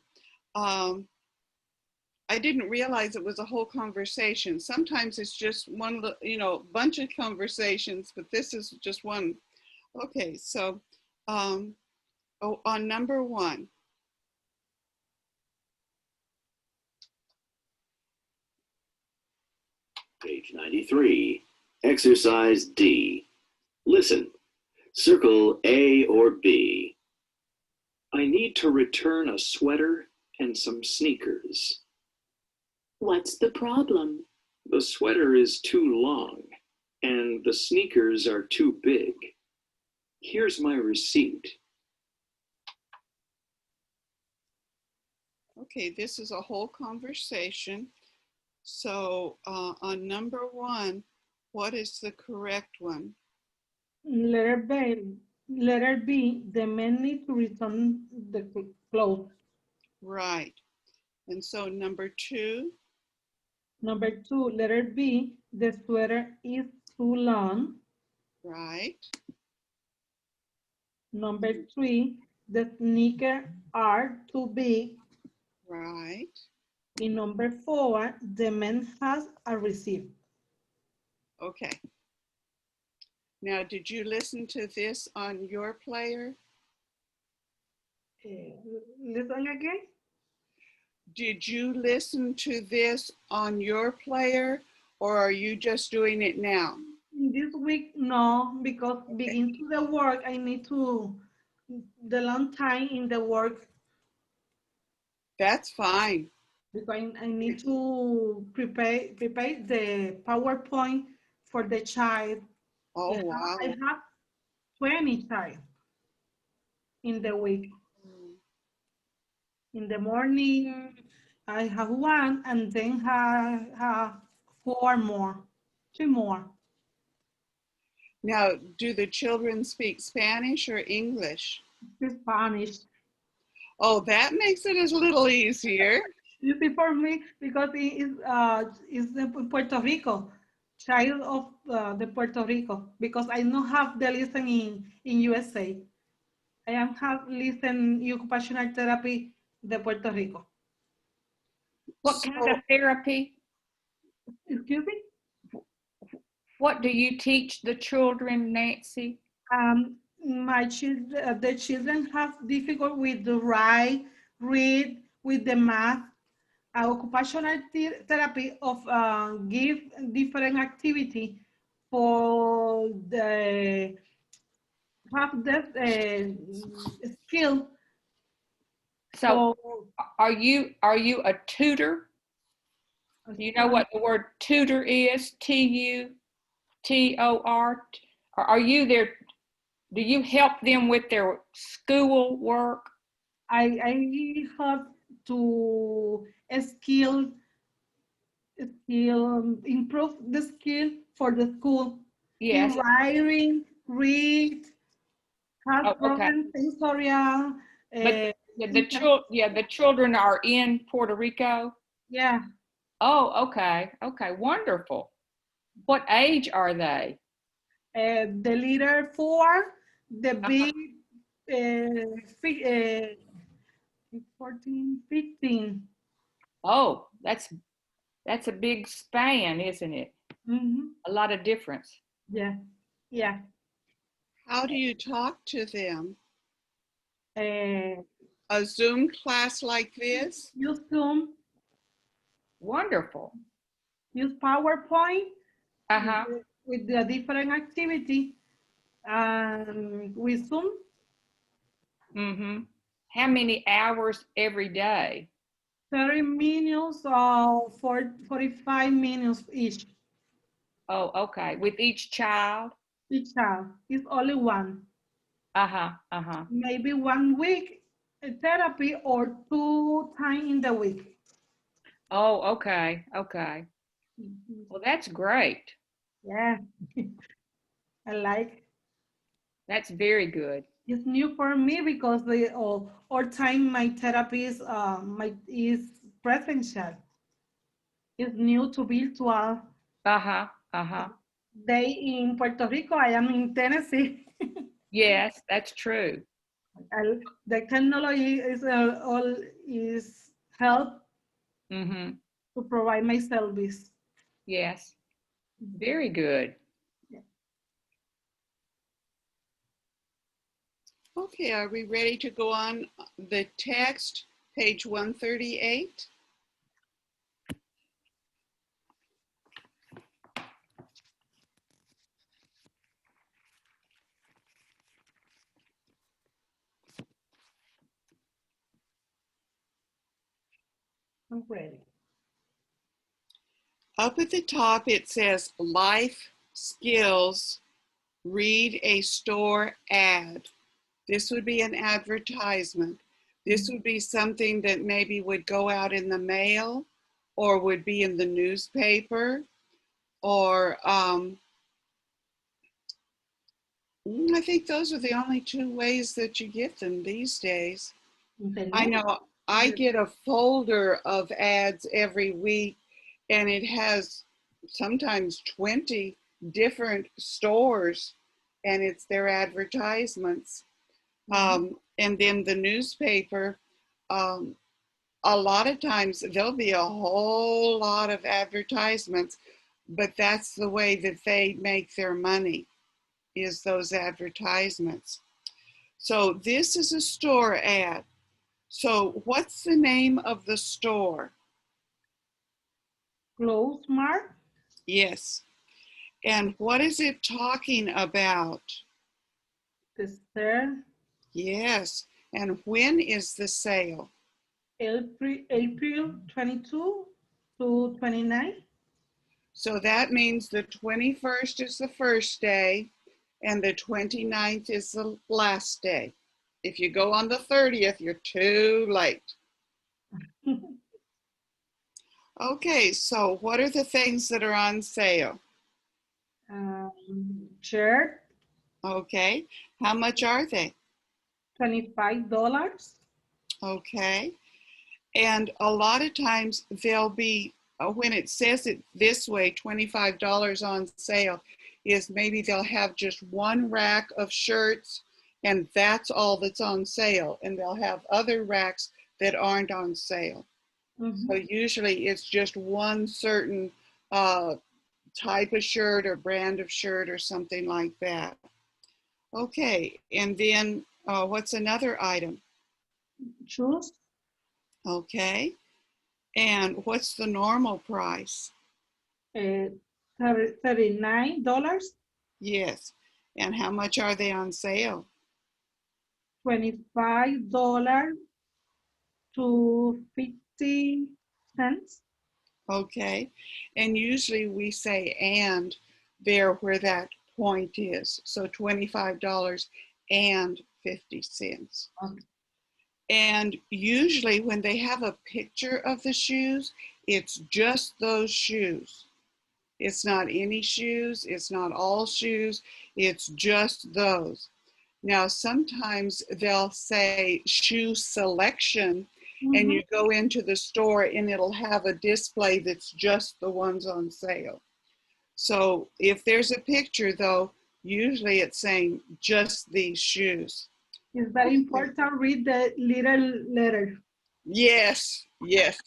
A: I didn't realize it was a whole conversation. Sometimes it's just one, bunch of conversations, but this is just one. Okay, so on number 1.
D: Page 93. Exercise D. Listen. Circle A or B. I need to return a sweater and some sneakers.
E: What's the problem?
D: The sweater is too long and the sneakers are too big. Here's my receipt.
A: Okay, this is a whole conversation. So on number 1, what is the correct one?
C: Letter B, the men need to return the clothes.
A: Right. And so number 2?
C: Number 2, letter B, the sweater is too long.
A: Right.
C: Number 3, the sneakers are too big.
A: Right.
C: In number 4, the man has a receipt.
A: Okay. Now, did you listen to this on your player?
C: Listen again.
A: Did you listen to this on your player, or are you just doing it now?
C: This week, no, because begin to the work, I need to, the long time in the work.
A: That's fine.
C: Because I need to prepare the PowerPoint for the child.
A: Oh, wow.
C: I have 20 child in the week. In the morning, I have 1, and then I have 4 more, 2 more.
A: Now, do the children speak Spanish or English?
C: Spanish.
A: Oh, that makes it a little easier.
C: Easy for me because it is in Puerto Rico, child of the Puerto Rico, because I don't have the listen in USA. I am have listen occupational therapy de Puerto Rico.
B: What kind of therapy?
C: Excuse me?
B: What do you teach the children, Nancy?
C: My children, the children have difficult with the write, read, with the math. Occupational therapy of give different activity for the have that skill.
B: So
C: So
B: are you a tutor? Do you know what the word tutor is? Tutor? Or are you there? Do you help them with their school work?
C: I have to improve the skill for the school in
B: Yes.
C: writing, read,
B: Oh,
C: have
B: okay.
C: problem sensorial.
B: But the children are in Puerto Rico.
C: Yeah,
B: Oh, okay. Okay. Wonderful. What age are they?
C: the leader 4, the big uh, 14, 15.
B: Oh, that's a big span, isn't it?
C: Mm-hmm.
B: A lot of difference.
C: Yeah, yeah.
A: How do you talk to them?
C: Uh,
A: A Zoom class like this?
C: use Zoom,
B: Wonderful.
C: use PowerPoint
B: Uh-huh.
C: with the different activity, and with Zoom,
B: Mm-hmm. How many hours every day?
C: 30 minutes or 45 minutes each.
B: Oh, okay. With each child?
C: Each child is only one.
B: Uh-huh. Uh-huh.
C: Maybe 1 week therapy or 2 times in the week.
B: Oh, okay. Okay. Well, that's great.
C: Yeah, I like.
B: That's very good.
C: It's new for me because all time my therapy is presential. It's new to virtual.
B: Uh-huh. Uh-huh.
C: They in Puerto Rico, I am in Tennessee.
B: Yes, that's true.
C: The technology is all is help
B: Mm-hmm.
C: to provide my service.
B: Yes. Very good.
A: Okay, are we ready to go on the text, page 138?
C: I'm ready.
A: Up at the top, it says life skills, read a store ad. This would be an advertisement. This would be something that maybe would go out in the mail or would be in the newspaper or I think those are the only two ways that you get them these days. I know I get a folder of ads every week and it has sometimes 20 different stores and it's their advertisements. And then the newspaper, um, a lot of times there'll be a whole lot of advertisements, but that's the way that they make their money is those advertisements. So this is a store ad. So what's the name of the store?
C: Close mark.
A: Yes. And what is it talking about?
C: The sale.
A: Yes. And when is the sale?
C: April 22 to 29.
A: So that means the 21st is the first day and the 29th is the last day. If you go on the 30th, you're too late. Okay, so what are the things that are on sale?
C: Shirt,
A: Okay, how much are they?
C: $25.
A: Okay, and a lot of times they'll be, when it says it this way, $25 on sale, is maybe they'll have just one rack of shirts and that's all that's on sale. And they'll have other racks that aren't on sale. So usually it's just one certain type of shirt or brand of shirt or something like that. Okay, and then what's another item?
C: Shoes,
A: Okay, and what's the normal price?
C: $39,
A: Yes. And how much are they on sale?
C: $25 to 50 cents.
A: Okay. And usually we say and there where that point is. So $25 and 50 cents.
C: Okay.
A: And usually when they have a picture of the shoes, it's just those shoes. It's not any shoes, it's not all shoes, it's just those. Now, sometimes they'll say shoe selection, and you go into the store and it'll have a display that's just the ones on sale. So if there's a picture though, usually it's saying just these shoes.
C: It's very important, read the little letter.
A: Yes, yes.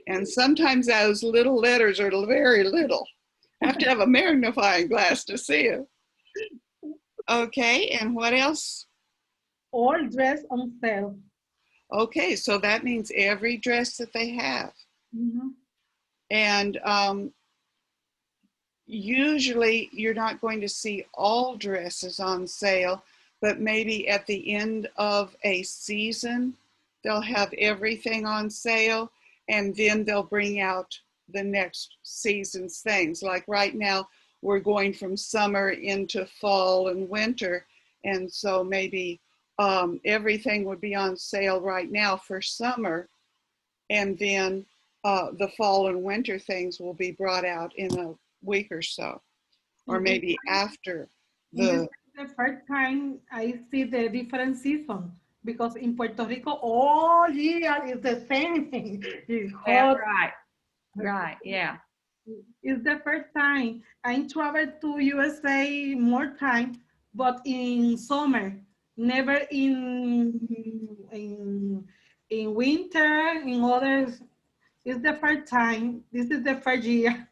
A: And sometimes those little letters are very little. Have to have a magnifying glass to see it. Okay, and what else?
C: All dress on sale.
A: Okay, so that means every dress that they have. And usually you're not going to see all dresses on sale, but maybe at the end of a season, they'll have everything on sale, and then they'll bring out the next season's things. Like right now, we're going from summer into fall and winter, and so maybe everything would be on sale right now for summer, and then the fall and winter things will be brought out in a week or so, or maybe after
C: the first time I see the different season, because in Puerto Rico all year is the same thing. It's hot.
B: Yeah, right, yeah.
C: It's the first time I traveled to USA more time, but in summer, never in winter, in others. It's the first time. This is the first year.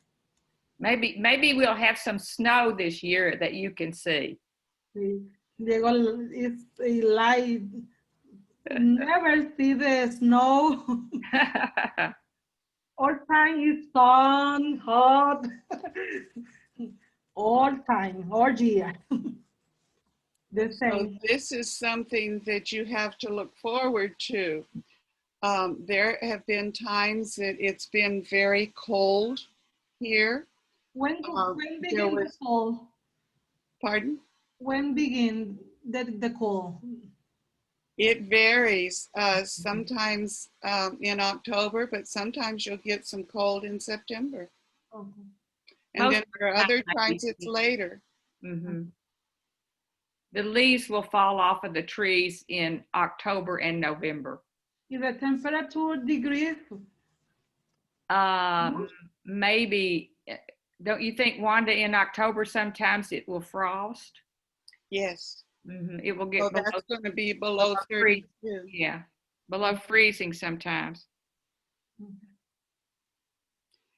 B: Maybe we'll have some snow this year that you can see.
C: It's like never see the snow. All time is sun, hot. All time, all year. The same.
A: So this is something that you have to look forward to. There have been times that it's been very cold here.
C: When begin the cold?
A: Pardon?
C: When begin the cold?
A: It varies. Sometimes in October, but sometimes you'll get some cold in September.
C: Okay.
A: And then there are other times it's later.
B: The leaves will fall off of the trees in October and November.
C: Is the temperature degrees?
B: Maybe, don't you think, Wanda, in October sometimes it will frost?
A: Yes.
B: It will get below,
A: that's going to be below 32.
B: Yeah, below freezing sometimes.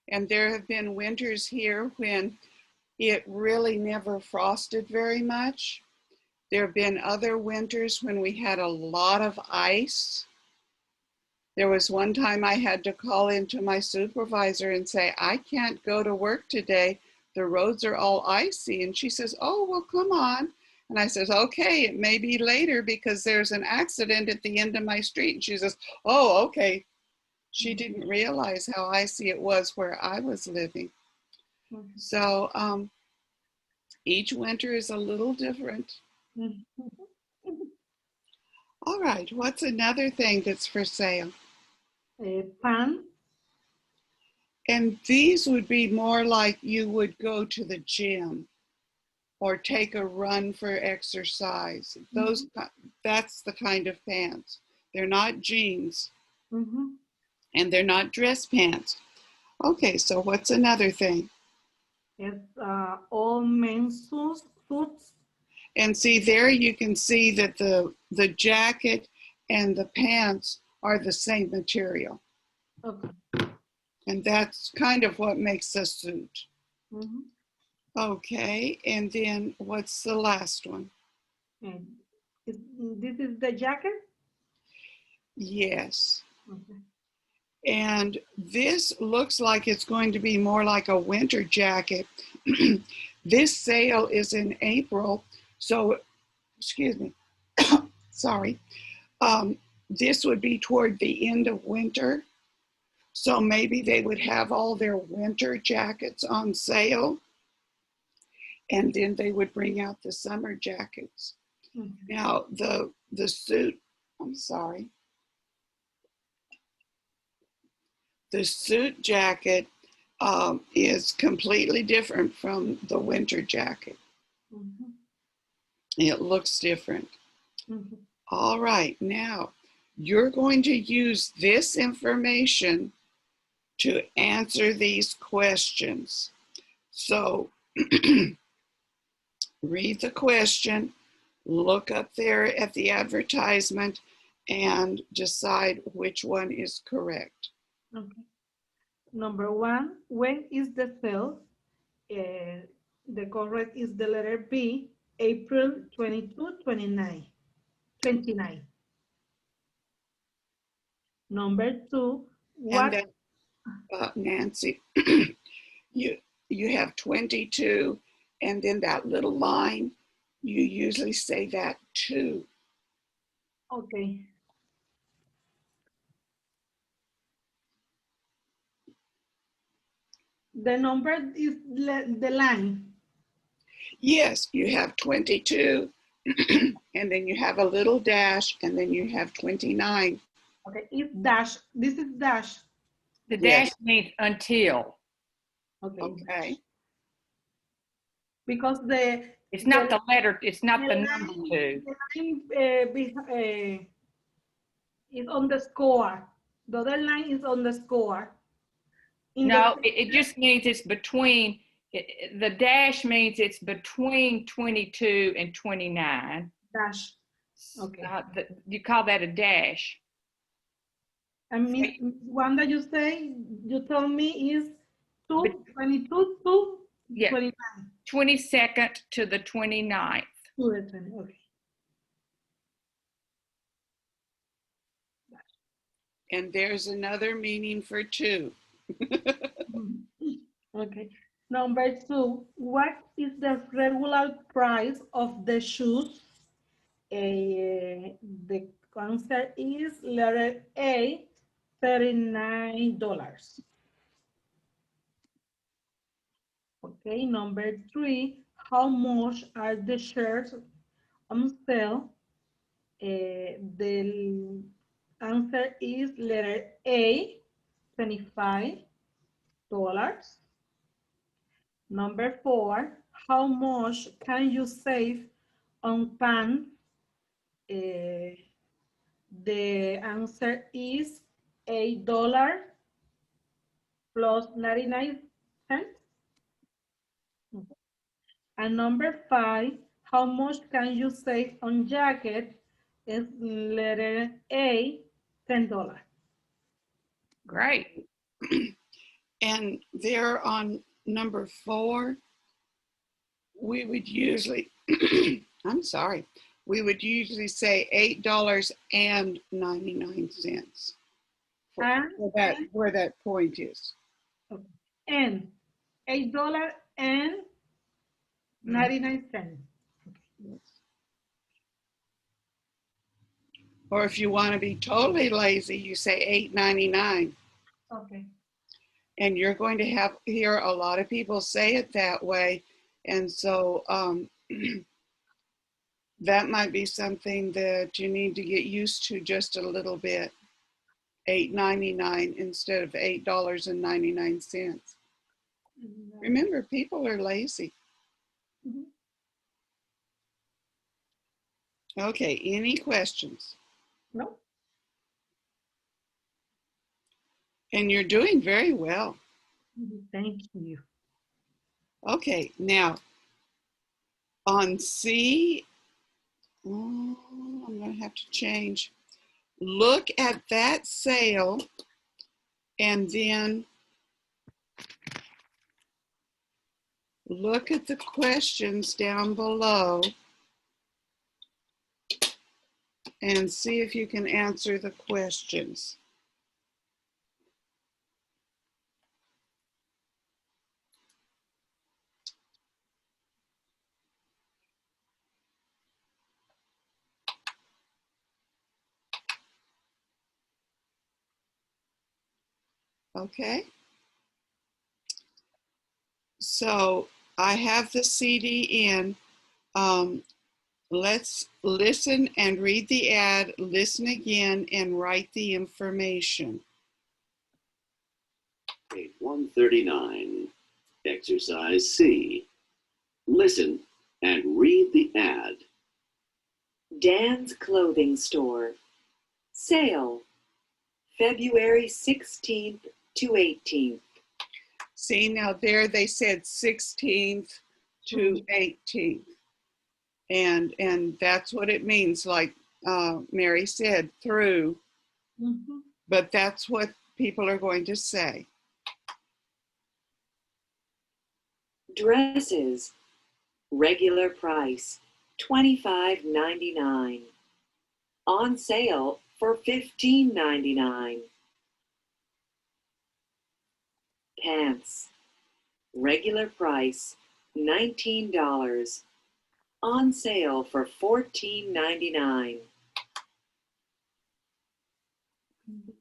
A: And there have been winters here when it really never frosted very much. There have been other winters when we had a lot of ice. There was one time I had to call into my supervisor and say, I can't go to work today. The roads are all icy. And she says, oh, well, come on. And I says, okay, it may be later because there's an accident at the end of my street. And she says, oh, okay. She didn't realize how icy it was where I was living. So each winter is a little different. All right, what's another thing that's for sale?
C: Pants.
A: And these would be more like you would go to the gym or take a run for exercise. Those, that's the kind of pants. They're not jeans. And they're not dress pants. Okay, so what's another thing?
C: It's all men's suits.
A: And see, there you can see that the jacket and the pants are the same material.
C: Okay.
A: And that's kind of what makes a suit. Okay, and then what's the last one?
C: And this is the jacket?
A: Yes.
C: Okay.
A: And this looks like it's going to be more like a winter jacket. This sale is in April, so, excuse me, sorry. This would be toward the end of winter. So maybe they would have all their winter jackets on sale, and then they would bring out the summer jackets.
C: Mhm.
A: Now, the suit, I'm sorry. The suit jacket is completely different from the winter jacket.
C: Mhm.
A: It looks different.
C: Mhm.
A: All right, now you're going to use this information to answer these questions. So read the question, look up there at the advertisement, and decide which one is correct.
C: Okay. Number one, when is the sale? The correct is the letter B, April 22, 29. Number two,
A: And
C: what?
A: then, Nancy, you have 22, and then that little line, you usually say that too.
C: Okay. The number is the line.
A: Yes, you have 22, and then you have a little dash, and then you have 29.
C: Okay, it's dash. This is dash.
B: The
A: Yes.
B: dash means until.
C: Okay.
A: Okay.
C: Because
B: It's not
C: the
B: the letter, it's not the
C: line,
B: number two.
C: the line is on the score. The other line is on the score. In
B: No,
C: the
B: it just means it's between, the dash means it's between 22 and 29.
C: dash. Okay.
B: You call that a dash.
C: And Miss Wanda, you told me is 22 to
B: Yeah.
C: 29.
B: 22nd to the 29th.
C: To the 20. Okay.
A: And there's another meaning for two.
C: Okay. Number two, what is the regular price of the shoes? The answer is letter A, $39. Okay, number three, how much are the shares on sale? The answer is letter A, $25. Number four, how much can you save on pants? The answer is $8 plus 99 cents. And number five, how much can you save on jacket? Is letter A, $10.
B: Great.
A: And there on number 4, we would usually, I'm sorry, we would usually say $8.99 where that point is.
C: And $8.99.
A: Or if you want to be totally lazy, you say $8.99.
C: Okay.
A: And you're going to hear a lot of people say it that way. And so that might be something that you need to get used to just a little bit. $8.99 instead of $8.99. Remember, people are lazy.
C: Mhm.
A: Okay, any questions?
C: No.
A: And you're doing very well.
C: Thank you.
A: Okay, now on C, I'm going to have to change. Look at that sale and then look at the questions down below and see if you can answer the questions. Okay. So I have the CD in. Let's listen and read the ad, listen again, and write the information.
F: Page 139. Exercise C. Listen and read the ad.
G: Dan's Clothing Store. Sale, February 16th to 18th.
A: See, now there they said 16th to 18th. And that's what it means, like Mary said, through, but that's what people are going to say.
G: Dresses, regular price, $25.99. On sale for $15.99. Pants, regular price, $19. On sale for $14.99.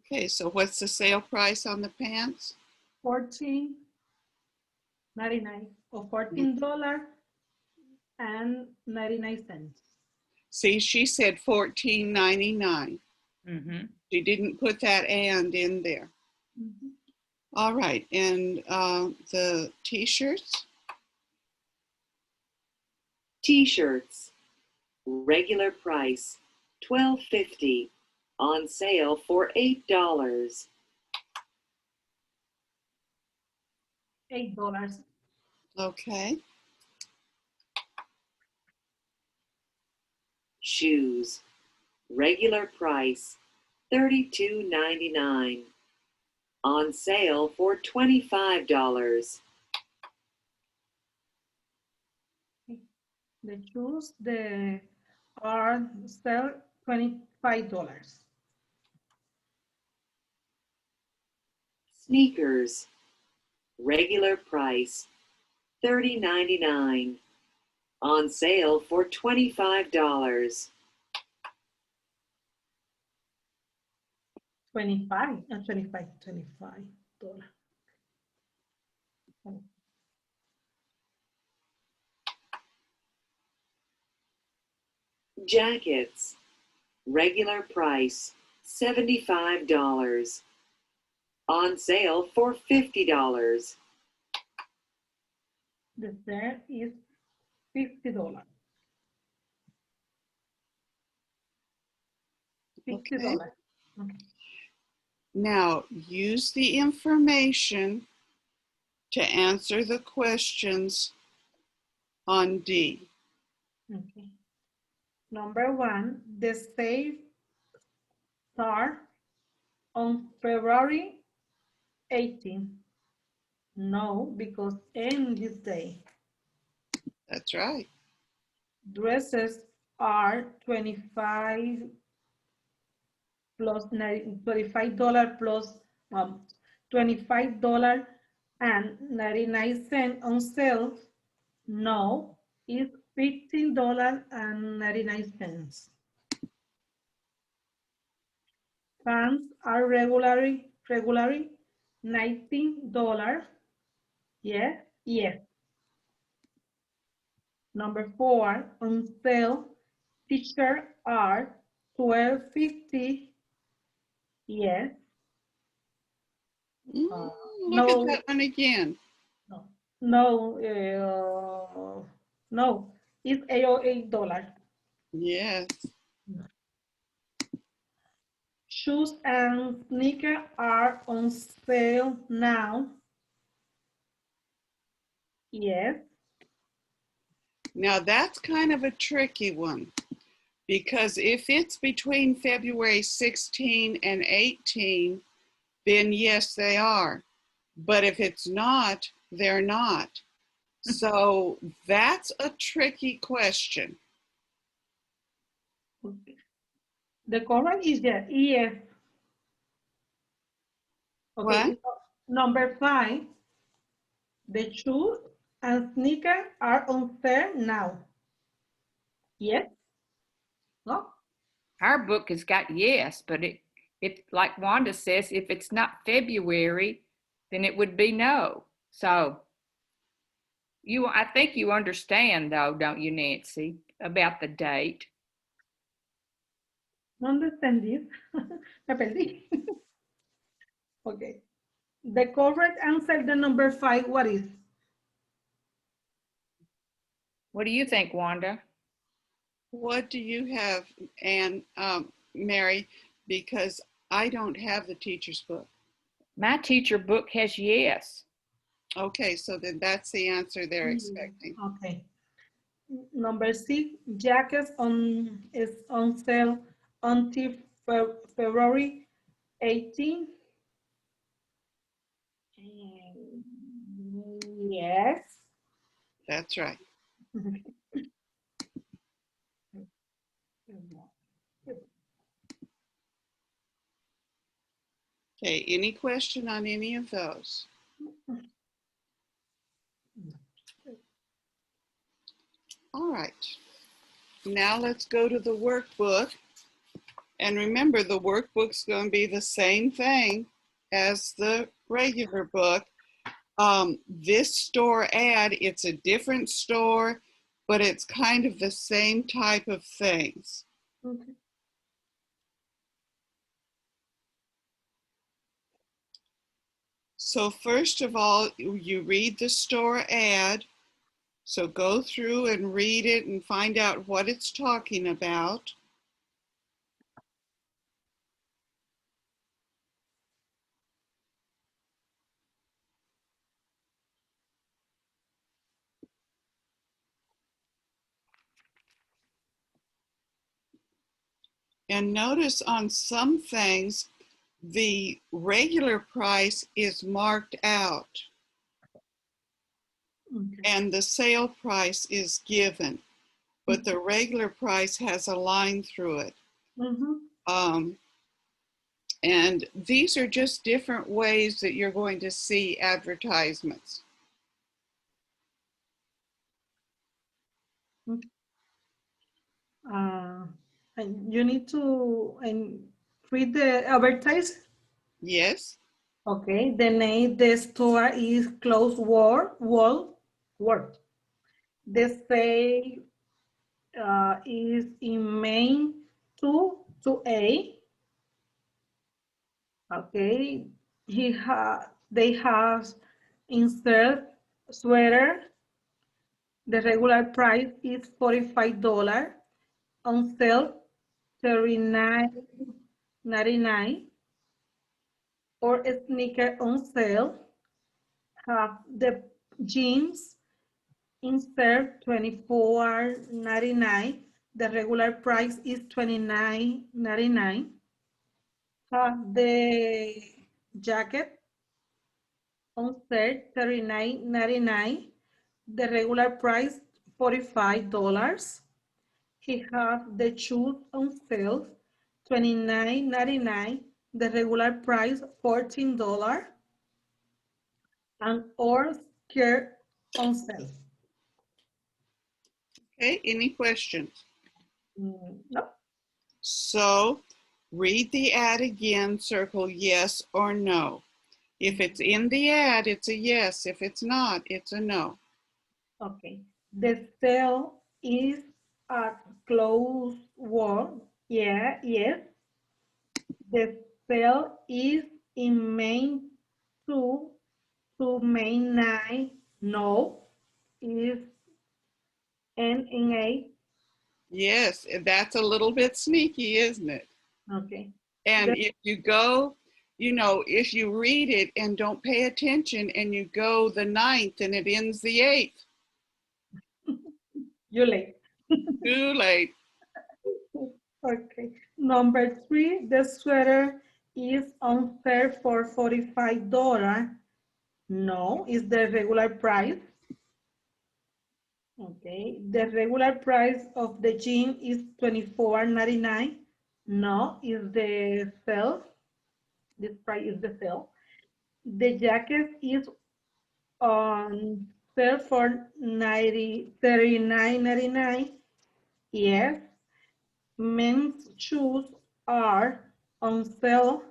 A: Okay, so what's the sale price on the pants?
C: $14.99 or $14.99.
A: See, she said $14.99.
B: Mm-hmm.
A: She didn't put that and in there. All right, and the t-shirts?
G: T-shirts, regular price, $12.50. On sale for $8.
C: $8.
A: Okay.
G: Shoes, regular price, $32.99. On sale for $25.
C: The shoes are sell $25.
G: Sneakers, regular price, $30.99. On sale for $25.
C: 25 $25.
G: Jackets, regular price, $75. On sale for $50.
C: The set is $50. $50. Okay.
A: Now, use the information to answer the questions on D.
C: Okay. Number 1, the sale start on February 18th. No, because end this day.
A: That's right.
C: Dresses are $25 plus $25 plus $25 and 99 cents on sale. No, it's $15.99. Pants are regularly $19. Yes, yes. Number 4, on sale, t-shirts are $12.50. Yes.
A: Look
C: No.
A: at that one again.
C: No, no, it's $8.
A: Yes.
C: Shoes and sneakers are on sale now. Yes.
A: Now that's kind of a tricky one, because if it's between February 16 and 18, then yes, they are. But if it's not, they're not. So that's a tricky question.
C: The correct is yes. Yes. Okay.
A: What?
C: Number 5, the shoes and sneakers are on sale now. Yes. No.
B: Our book has got yes, but if like Wanda says, if it's not February, then it would be no. So I think you understand though, don't you, Nancy, about the date?
C: No understand this. Me perdí. Okay. The correct answer, the number 5, what is?
B: What do you think, Wanda?
A: What do you have, Anne, Mary? Because I don't have the teacher's book.
B: My teacher book has yes.
A: Okay, so then that's the answer they're expecting.
C: Okay. Number 6, jackets is on sale until February 18. Yes.
A: That's right. Okay, any question on any of those? All right. Now let's go to the workbook. And remember, the workbook's going to be the same thing as the regular book. This store ad, it's a different store, but it's kind of the same type of things.
C: Okay.
A: So first of all, you read the store ad. So go through and read it and find out what it's talking about. And notice on some things, the regular price is marked out
C: Okay.
A: and the sale price is given, but the regular price has a line through it. And these are just different ways that you're going to see advertisements.
C: And you need to read the advertise.
A: Yes.
C: Okay, the name the store is Close Wall. The sale is in Main 2A. Okay, they have insert sweater. The regular price is $45. On sale, $39.99. Or a sneaker on sale. Have the jeans insert $24.99. The regular price is $29.99. Have the jacket on sale $39.99. The regular price $45. He have the shoes on sale $29.99. The regular price $14. And or skirt on sale.
A: Okay, any questions?
C: No.
A: So read the ad again, circle yes or no. If it's in the ad, it's a yes. If it's not, it's a no.
C: Okay. The sale is at close wall. Yeah, yes. The sale is in Main 2 to Main 9. No. Is in 8.
A: Yes, that's a little bit sneaky, isn't it?
C: Okay.
A: And if you go, you know, if you read it and don't pay attention and you go the 9th and it ends the 8th,
C: You're late.
A: too late.
C: Okay. Number 3, the sweater is on sale for $45. No, it's the regular price. Okay. The regular price of the jean is $24.99. No, is the sale. This price is the sale. The jacket is on sale for $39.99. Yes. Men's shoes are on sale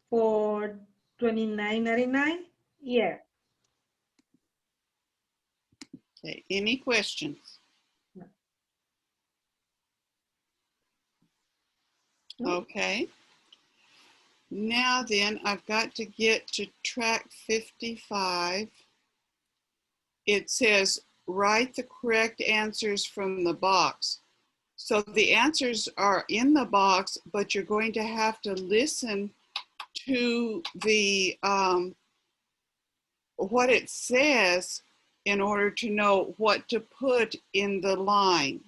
C: for $29.99. Yeah.
A: Okay, any questions?
C: No.
A: Okay. Now then, I've got to get to track 55. It says, write the correct answers from the box. So the answers are in the box, but you're going to have to listen to the what it says in order to know what to put in the line.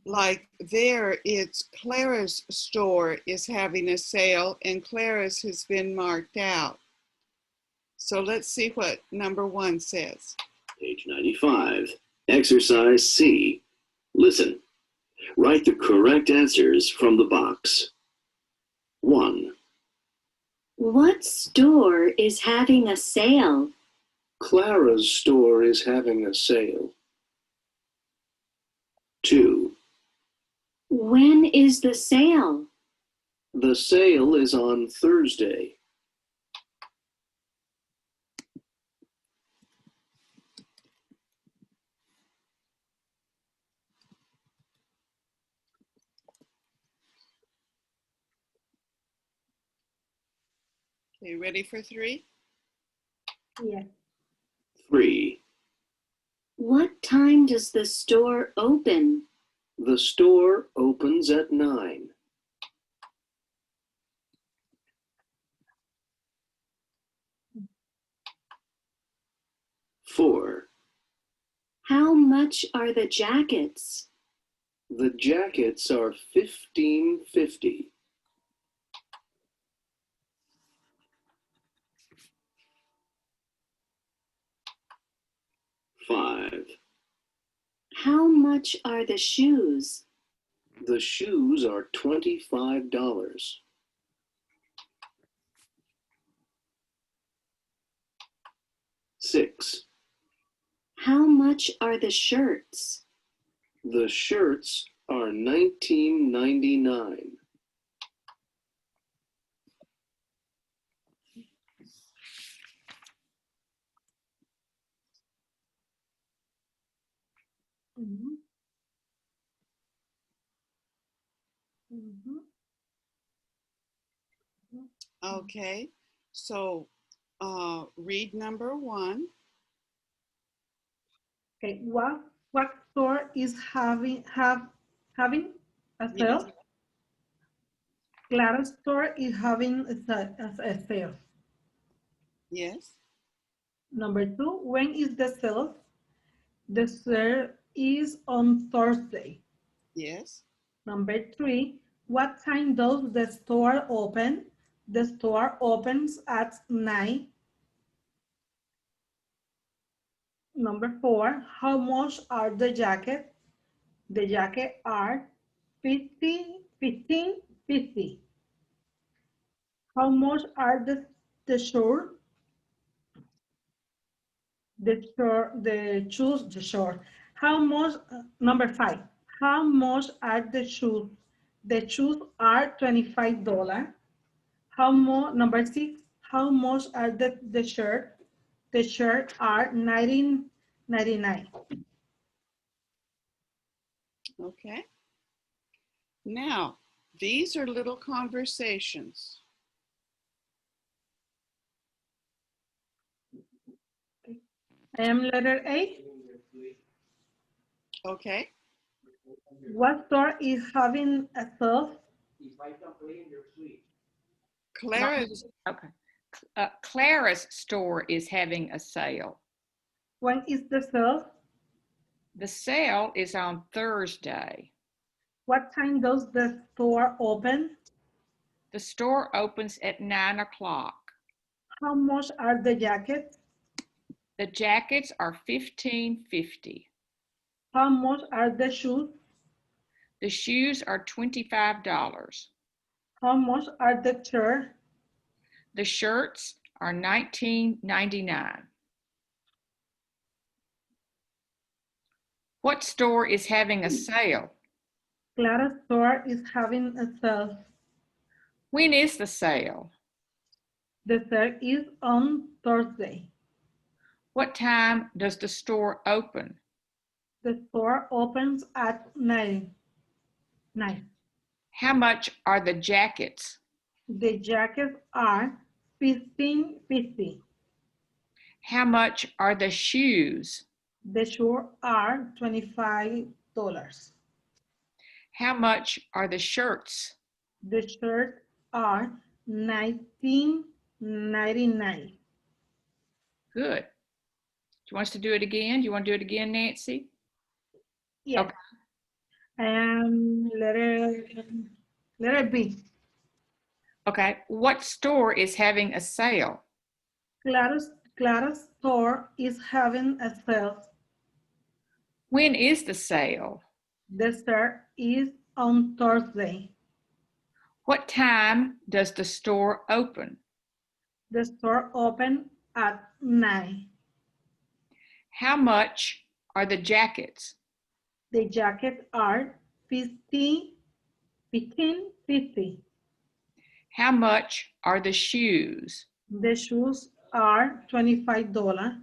A: Like there, it's Clara's store is having a sale and Clara's has been marked out. So let's see what number 1 says.
F: Page 95. Exercise C. Listen. Write the correct answers from the box. 1.
E: What store is having a sale?
D: Clara's store is having a sale.
F: 2.
E: When is the sale?
D: The sale is on Thursday.
A: 'Okay, ready for 3?
C: Yeah.
F: 3.
E: What time does the store open?
D: The store opens at 9.
F: 4.
E: How much are the jackets?
D: The jackets are $15.50.
F: 5.
E: How much are the shoes?
D: The shoes are $25. 6.
E: How much are the shirts?
D: The shirts are $19.99.
C: 嗯
A: Okay, so read number 1.
C: Okay, what store is having a sale?
A: Yes.
C: Clara's store is having a sale.
A: Yes.
C: Number 2, when is the sale? The sale is on Thursday.
A: Yes.
C: Number 3, what time does the store open? The store opens at 9. Number 4, how much are the jackets? The jackets are 15.50. How much are the shorts? The short. How much? Number 5. How much are the shoes? The shoes are $25. How much? Number 6. How much are the shirt? The shirt are $19.99.
A: Okay. Now, these are little conversations.
C: I am letter A.
A: Okay.
C: What store is having a sale?
A: Clara's,
B: Okay. Clara's store is having a sale.
C: When is the sale?
B: The sale is on Thursday.
C: What time does the store open?
B: The store opens at 9 o'clock.
C: How much are the jackets?
B: The jackets are $15.50.
C: How much are the shoes?
B: The shoes are $25.
C: How much are the shirts?
B: The shirts are $19.99. What store is having a sale?
C: Clara's store is having a sale.
B: When is the sale?
C: The sale is on Thursday.
B: What time does the store open?
C: The store opens at 9.
B: How much are the jackets?
C: The jackets are $15.50.
B: How much are the shoes?
C: The shoes are $25.
B: How much are the shirts?
C: The shirts are $19.99.
B: Good. Do you want us to do it again? Do you want to do it again, Nancy?
C: Yeah.
B: Okay.
C: Letter B.
B: Okay. What store is having a sale?
C: Clara's store is having a sale.
B: When is the sale?
C: The sale is on Thursday.
B: What time does the store open?
C: The store opens at 9.
B: How much are the jackets?
C: The jackets are $15.50.
B: How much are the shoes?
C: The shoes are $25.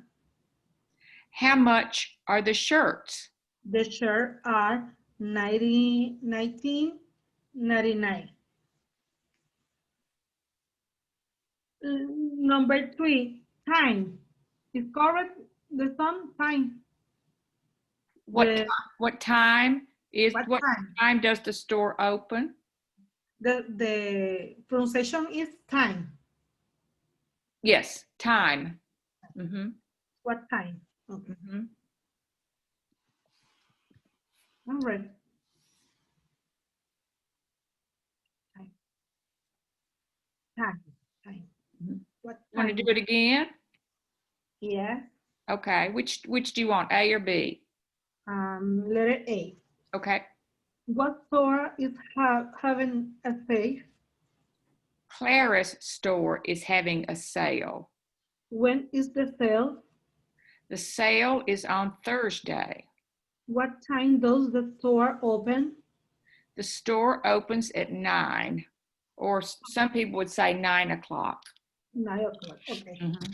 B: How much are the shirts?
C: The shirts are $19.99. Number 3, time. Is correct, the sun time.
B: What time
C: What time?
B: time does the store open?
C: The pronunciation is time.
B: Yes, time. Mm-hmm.
C: What time? Okay.
B: Mm-hmm.
C: All right. Time.
B: Mhm.
C: What
B: Want
C: time?
B: to do it again?
C: Yeah.
B: Okay. Which do you want, A or B?
C: Letter A.
B: Okay.
C: What store is having a sale?
B: Clara's store is having a sale.
C: When is the sale?
B: The sale is on Thursday.
C: What time does the store open?
B: The store opens at 9, or some people would say 9 o'clock.
C: 9 o'clock. Okay.
B: Mm-hmm.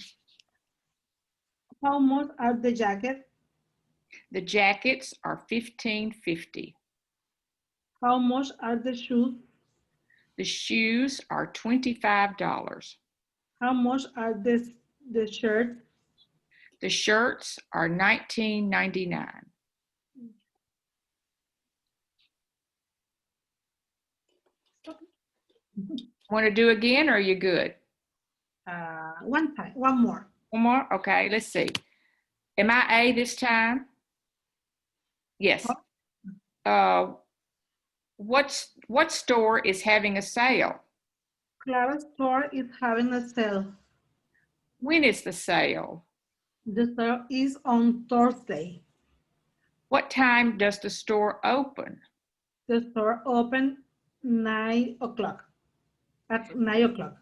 C: How much are the jackets?
B: The jackets are $15.50.
C: How much are the shoes?
B: The shoes are $25.
C: How much are the shirts?
B: The shirts are $19.99. Want to do again, or are you good?
C: One more.
B: One more? Okay, let's see. Am I A this time? Yes. What store is having a sale?
C: Clara's store is having a sale.
B: When is the sale?
C: The sale is on Thursday.
B: What time does the store open?
C: The store open 9 o'clock. At 9 o'clock.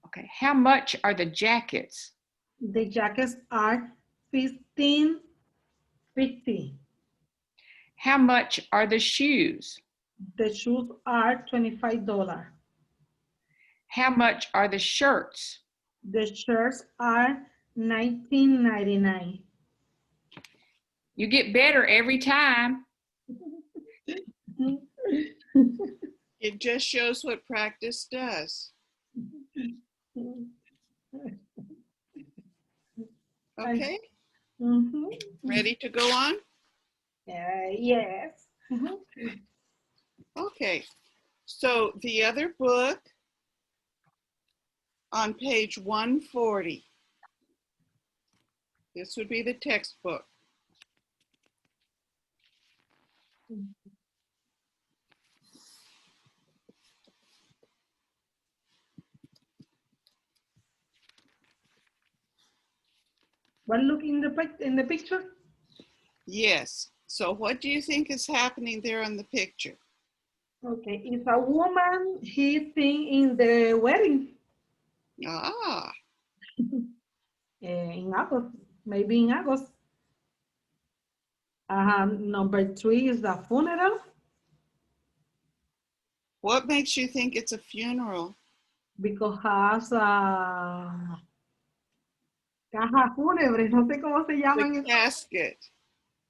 B: Okay, how much are the jackets?
C: The jackets are $15.50.
B: How much are the shoes?
C: The shoes are $25.
B: How much are the shirts?
C: The shirts are $19.99.
B: You get better every time.
A: It just shows what practice does. Okay, ready to go on?
C: Yes.
A: Okay, so the other book on page 140. This would be the textbook.
C: What look in the picture?
A: Yes, so what do you think is happening there on the picture?
C: Okay, it's a woman he sing in the wedding
A: Ah,
C: in August, maybe in August. Number 3 is the funeral.
A: what makes you think it's a funeral?
C: because has caja fúnebre, no sé cómo se llaman.
A: The casket.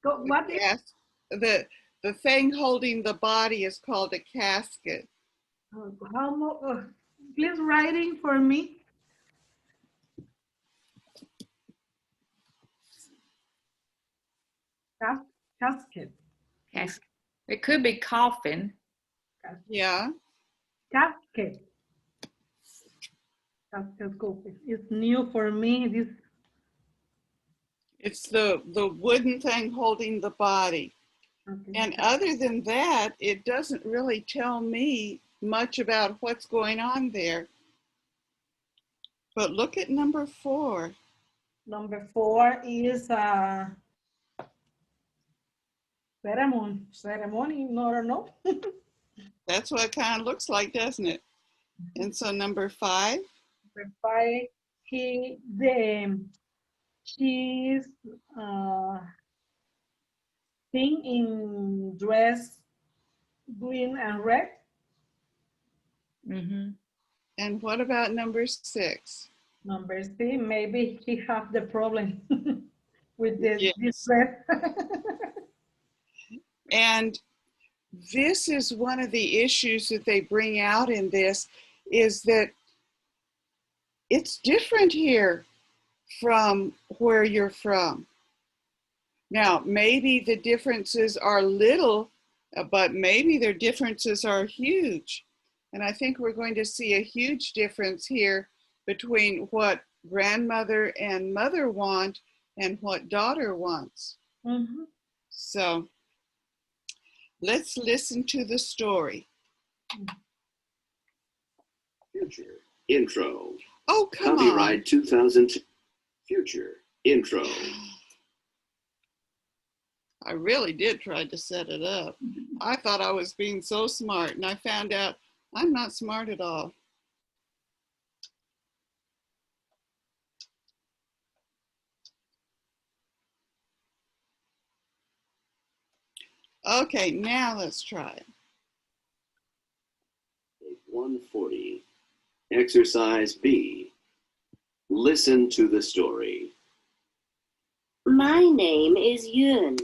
C: What is?
A: The thing holding the body is called a casket.
C: Please writing for me. Casket.
B: It could be coffin.
A: Yeah.
C: Casket. Casket coffin. It's new for me. This.
A: It's the wooden thing holding the body.
C: Okay.
A: And other than that, it doesn't really tell me much about what's going on there. But look at number 4.
C: Number 4 is ceremony. Ceremony, no, no.
A: That's what it kind of looks like, doesn't it? And so number 5.
C: Number 5, she's thing in dress green and red.
B: Mm-hmm.
A: And what about number 6?
C: Number 6, maybe he have the problem with this,
A: Yes.
C: this dress.
A: And this is one of the issues that they bring out in this, is that it's different here from where you're from. Now, maybe the differences are little, but maybe their differences are huge. And I think we're going to see a huge difference here between what grandmother and mother want and what daughter wants.
C: Mm-hmm.
A: So let's listen to the story.
F: Future intro.
A: Oh, come
F: Copyright 2000. Future intro.
A: I really did try to set it up. I thought I was being so smart, and I found out I'm not smart at all. Okay, now let's try it.
F: Page 140. Exercise B. Listen to the story.
E: My name is Yun.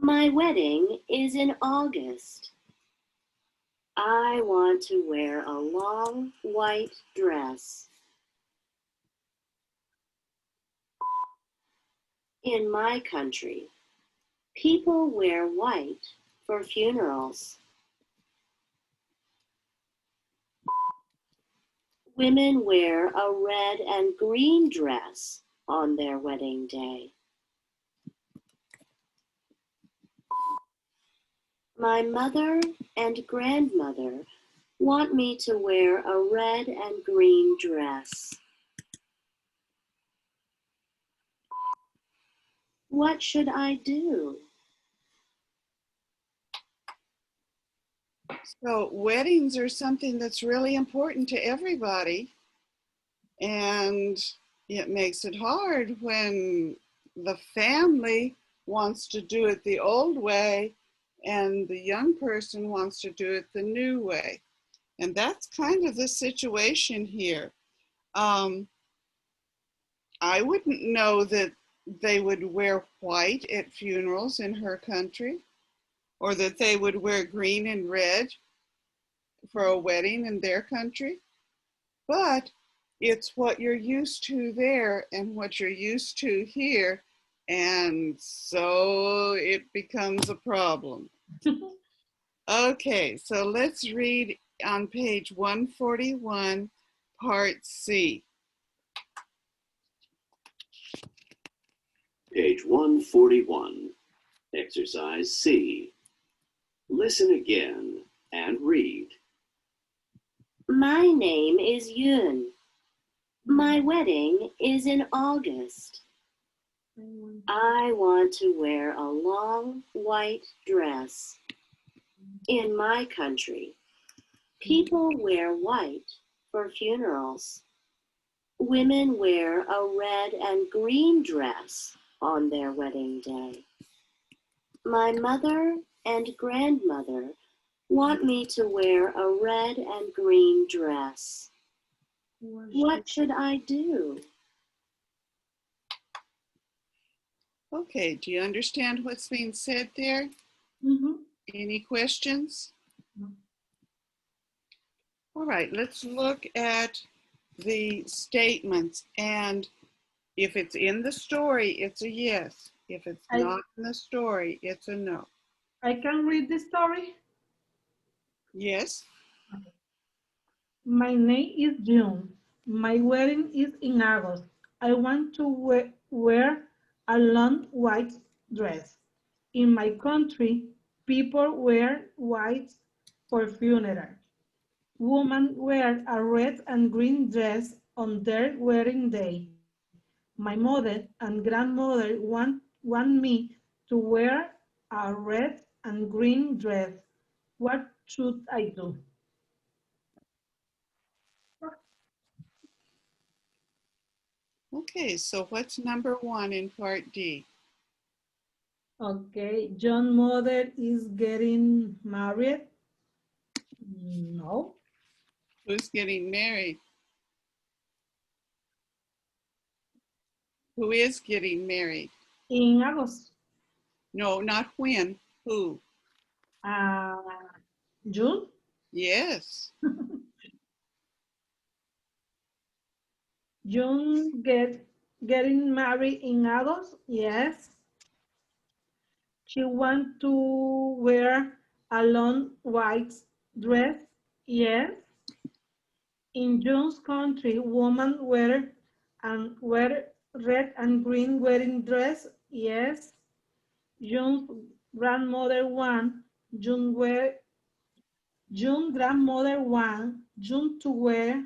E: My wedding is in August. I want to wear a long white dress. In my country, people wear white for funerals. Women wear a red and green dress on their wedding day. My mother and grandmother want me to wear a red and green dress. What should I do?
A: So weddings are something that's really important to everybody. And it makes it hard when the family wants to do it the old way and the young person wants to do it the new way. And that's kind of the situation here. I wouldn't know that they would wear white at funerals in her country, or that they would wear green and red for a wedding in their country. But it's what you're used to there and what you're used to here. And so it becomes a problem. Okay, so let's read on page 141, part C.
F: Page 141. Exercise C. Listen again and read.
E: My name is Yun. My wedding is in August. I want to wear a long white dress. In my country, people wear white for funerals. Women wear a red and green dress on their wedding day. My mother and grandmother want me to wear a red and green dress. What should I do?
A: Okay, do you understand what's being said there?
C: Mhm.
A: Any questions?
C: No.
A: All right, let's look at the statements, and if it's in the story, it's a yes. If it's not in the story, it's a no.
C: I can read the story.
A: Yes,
C: My name is June. My wedding is in August. I want to wear a long white dress. In my country, people wear white for funeral. Women wear a red and green dress on their wedding day. My mother and grandmother want me to wear a red and green dress. What should I do?
A: okay, so what's number 1 in part D?
C: Okay, John's mother is getting married. No.
A: Who's getting married? Who is getting married?
C: In August.
A: No, not when, who?
C: Uh, June.
A: Yes,
C: June getting married in August. Yes. She want to wear a long white dress. Yes. In June's country, women wear red and green wedding dress. Yes. June's grandmother want June grandmother want June to wear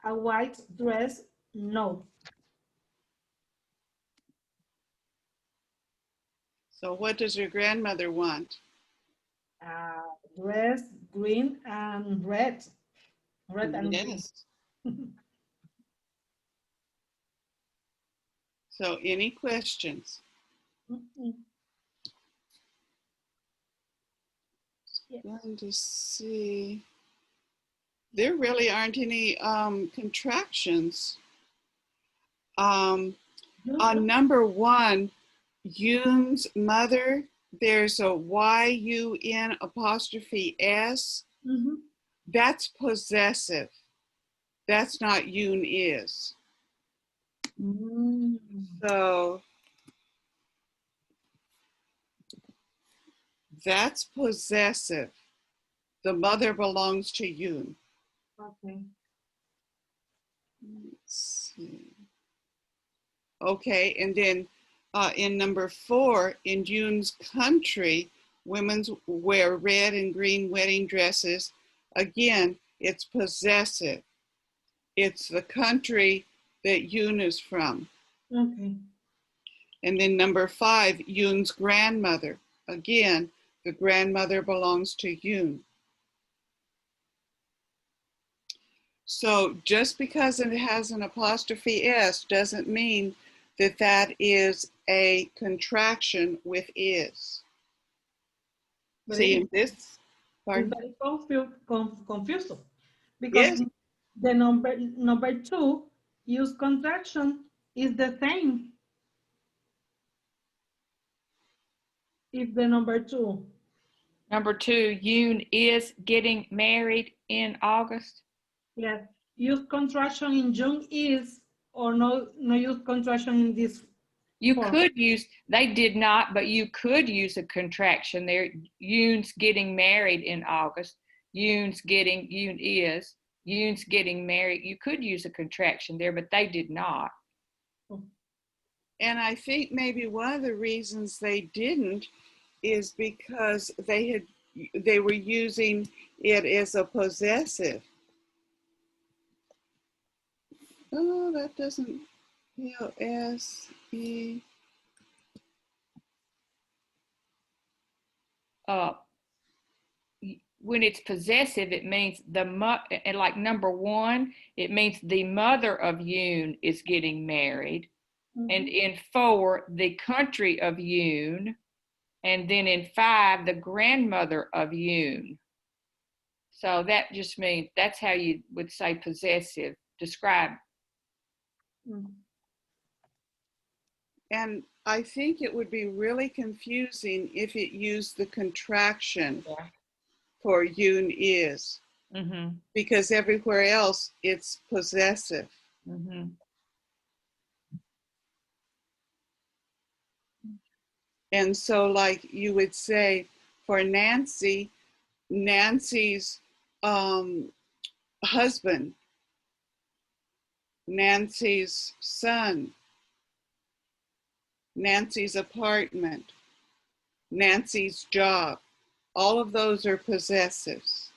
C: a white dress. No.
A: so what does your grandmother want?
C: Dress green and red. Red and green.
A: Yes. So any questions?
C: Yes.
A: Going to see. There really aren't any contractions. On number 1, Yoon's mother, there's a Y-U-N apostrophe S.
C: Mhm.
A: That's possessive. That's not Yoon is.
C: Mm.
A: So that's possessive. The mother belongs to Yoon.
C: Okay.
A: Let's see. Okay, and then in number 4, in Yoon's country, women wear red and green wedding dresses. Again, it's possessive. It's the country that Yoon is from.
C: Okay.
A: And then number 5, Yoon's grandmother. Again, the grandmother belongs to Yoon. So just because it has an apostrophe S doesn't mean that that is a contraction with is.
C: But
A: See,
C: it's
A: in this, pardon?
C: very confusing because
A: Yes,
C: the number 2 use contraction is the same. If the number 2.
B: Number 2, Yoon is getting married in August.
C: Yes. Use contraction in June is or no use contraction in this.
B: You
C: form.
B: could use, they did not, but you could use a contraction there. Yoon's getting married in August. Yoon is. Yoon's getting married. You could use a contraction there, but they did not.
A: and I think maybe one of the reasons they didn't is because they were using it as a possessive. Oh, that doesn't, L-S-E.
B: When it's possessive, it means and like number 1, it means the mother of Yoon is getting married.
C: Mm-hmm.
B: And in 4, the country of Yoon. And then in 5, the grandmother of Yoon. So that just means that's how you would say possessive. Describe.
C: Mm.
A: And I think it would be really confusing if it used the contraction
B: Yeah.
A: for yun is,
B: Mm-hmm.
A: because everywhere else it's possessive.
B: Mm-hmm.
A: And so like you would say for Nancy, Nancy's husband, Nancy's son, Nancy's apartment, Nancy's job. All of those are possessives.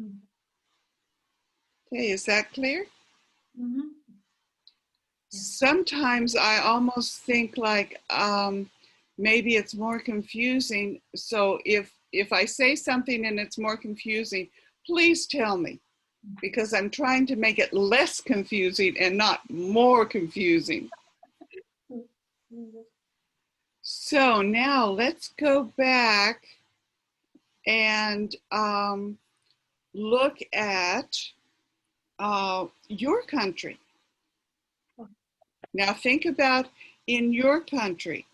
C: Mm.
A: Okay, is that clear?
C: Mhm.
A: Sometimes I almost think like maybe it's more confusing. So if I say something and it's more confusing, please tell me, because I'm trying to make it less confusing and not more confusing. So now let's go back and look at your country. Now think about in your country,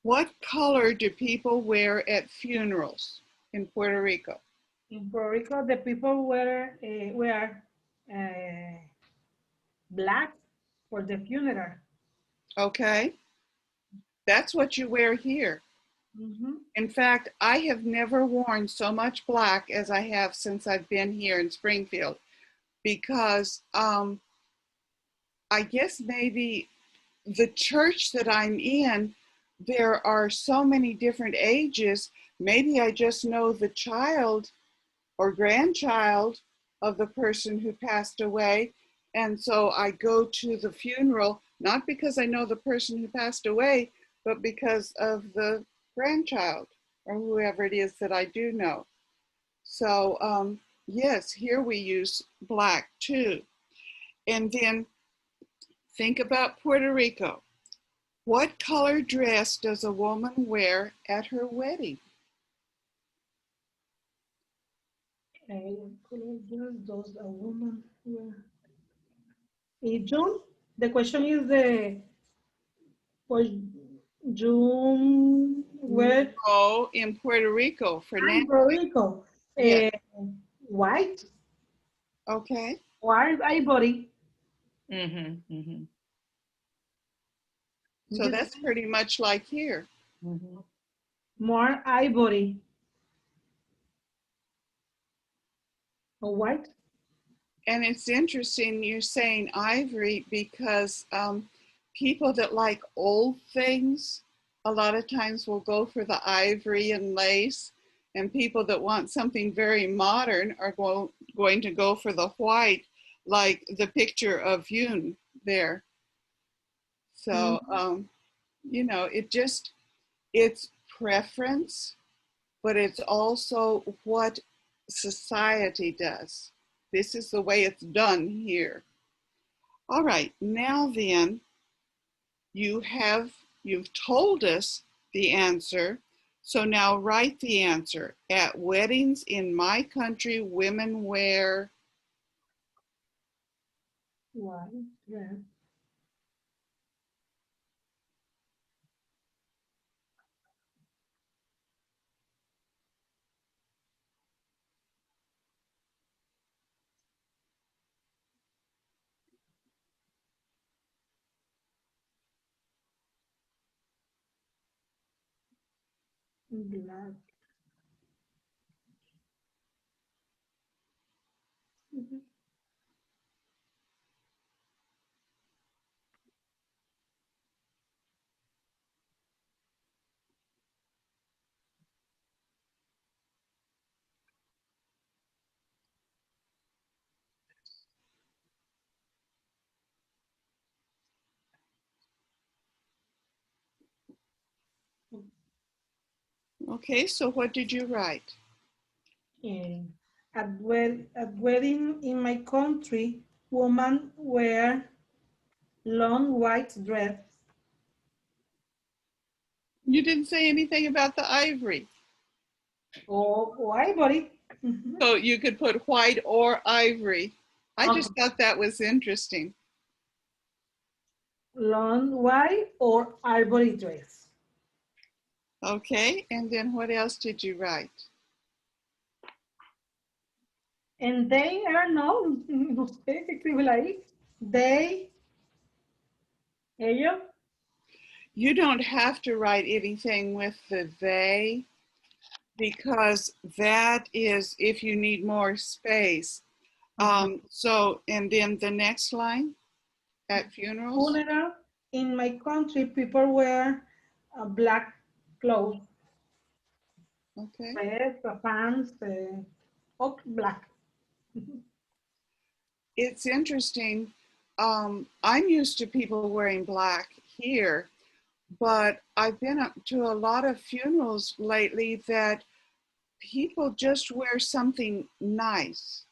A: what color do people wear at funerals in Puerto Rico?
C: In Puerto Rico, the people wear black for the funeral.
A: Okay, that's what you wear here.
C: Mm-hmm.
A: In fact, I have never worn so much black as I have since I've been here in Springfield, because I guess maybe the church that I'm in, there are so many different ages. Maybe I just know the child or grandchild of the person who passed away. And so I go to the funeral, not because I know the person who passed away, but because of the grandchild or whoever it is that I do know. So yes, here we use black too. And then think about Puerto Rico. What color dress does a woman wear at her wedding?
C: Those a woman wear. In June, the question is for June where
A: Oh, in Puerto Rico for
C: I'm
A: Nancy.
C: Puerto Rico.
A: Yeah.
C: White,
A: Okay.
C: white ivory.
B: Mm-hmm. Mm-hmm.
A: So that's pretty much like here.
B: Mm-hmm.
C: More ivory. Or white.
A: And it's interesting you're saying ivory, because people that like old things a lot of times will go for the ivory and lace, and people that want something very modern are going to go for the white, like the picture of Yoon there. So you know, it's preference, but it's also what society does. This is the way it's done here. All right, now then, you've told us the answer. So now write the answer. At weddings in my country, women wear.
C: White, yeah. Black. Mhm.
A: Okay, so what did you write?
C: Eh, at wedding in my country, women wear long white dress.
A: You didn't say anything about the ivory.
C: Or ivory. Mhm.
A: So you could put white or ivory. I just
C: Okay.
A: thought that was interesting.
C: Long white or ivory dress.
A: Okay, and then what else did you write?
C: And they are no, no sé, escríbela ahí. They, ellos.
A: You don't have to write anything with the they, because that is if you need more space. So, and then the next line, at funerals.
C: Funeral. In my country, people wear black clothes,
A: Okay.
C: red pants, or black.
A: It's interesting. I'm used to people wearing black here, but I've been up to a lot of funerals lately that people just wear something nice,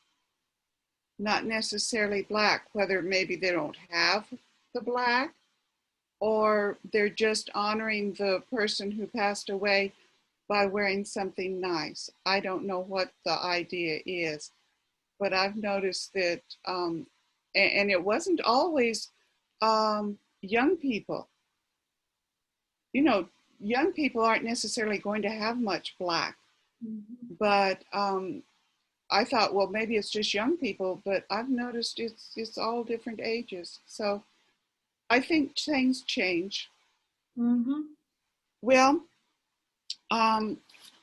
A: not necessarily black, whether maybe they don't have the black or they're just honoring the person who passed away by wearing something nice. I don't know what the idea is, but I've noticed that, and it wasn't always young people. You know, young people aren't necessarily going to have much black, but I thought, well, maybe it's just young people, but I've noticed it's all different ages. So I think things change.
C: Mm-hmm.
A: Well,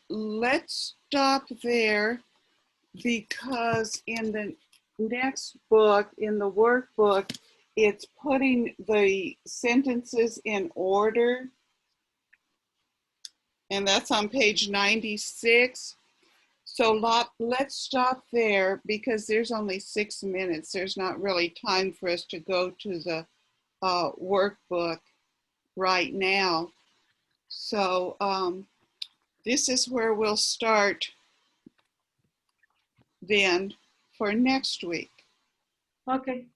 A: let's stop there, because in the next book, in the workbook, it's putting the sentences in order. And that's on page 96. So let's stop there, because there's only 6 minutes. There's not really time for us to go to the workbook right now. So this is where we'll start then for next week.
C: Okay.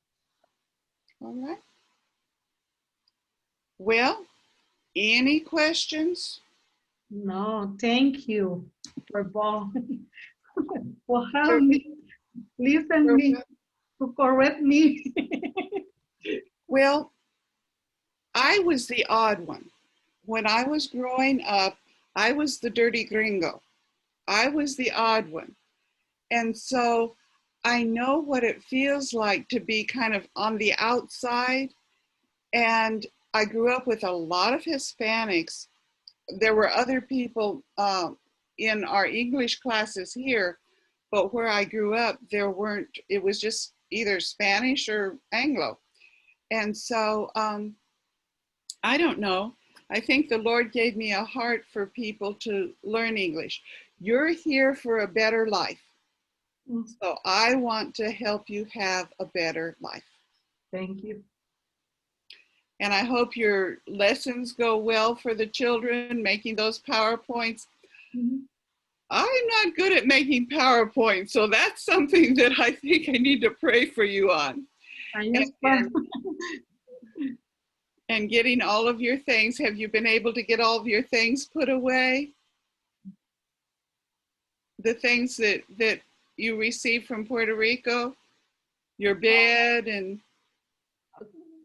A: All right. Well, any questions?
C: No, thank you for for helping me, listen me, to correct me.
A: Well, I was the odd one. When I was growing up, I was the dirty gringo. I was the odd one. And so I know what it feels like to be kind of on the outside. And I grew up with a lot of Hispanics. There were other people in our English classes here, but where I grew up, there weren't, it was just either Spanish or Anglo. And so I don't know. I think the Lord gave me a heart for people to learn English. You're here for a better life. So I want to help you have a better life.
C: Thank you.
A: And I hope your lessons go well for the children, making those PowerPoints.
C: Mhm.
A: I'm not good at making PowerPoints, so that's something that I think I need to pray for you on. And getting all of your things. Have you been able to get all of your things put away? The things that you received from Puerto Rico? Your bed and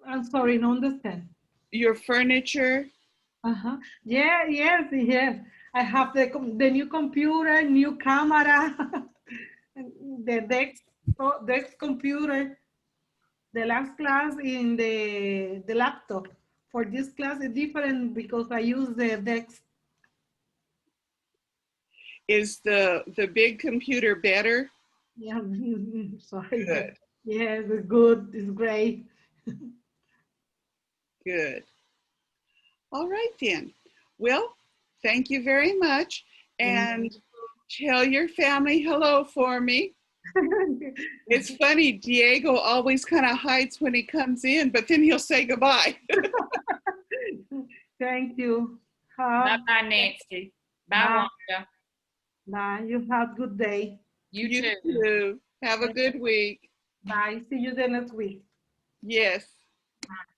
C: I'm sorry, no understand.
A: your furniture?
C: Uh-huh. Yeah, yes, yes. I have the new computer, new camera, the Dex computer. The last class in the laptop. For this class is different because I use the Dex.
A: Is the big computer better?
C: Yeah, sorry.
A: Good.
C: Yes, it's good. It's great.
A: Good. All right then. Well, thank you very much. And tell your family hello for me. It's funny, Diego always kind of hides when he comes in, but then he'll say goodbye.
C: Thank you.
B: Bye-bye, Nancy. Bye, Wanda.
C: Bye. You have a good day.
B: You
A: You
B: too.
A: too. Have a good week.
C: Bye. See you the next week.
A: Yes.
C: Bye.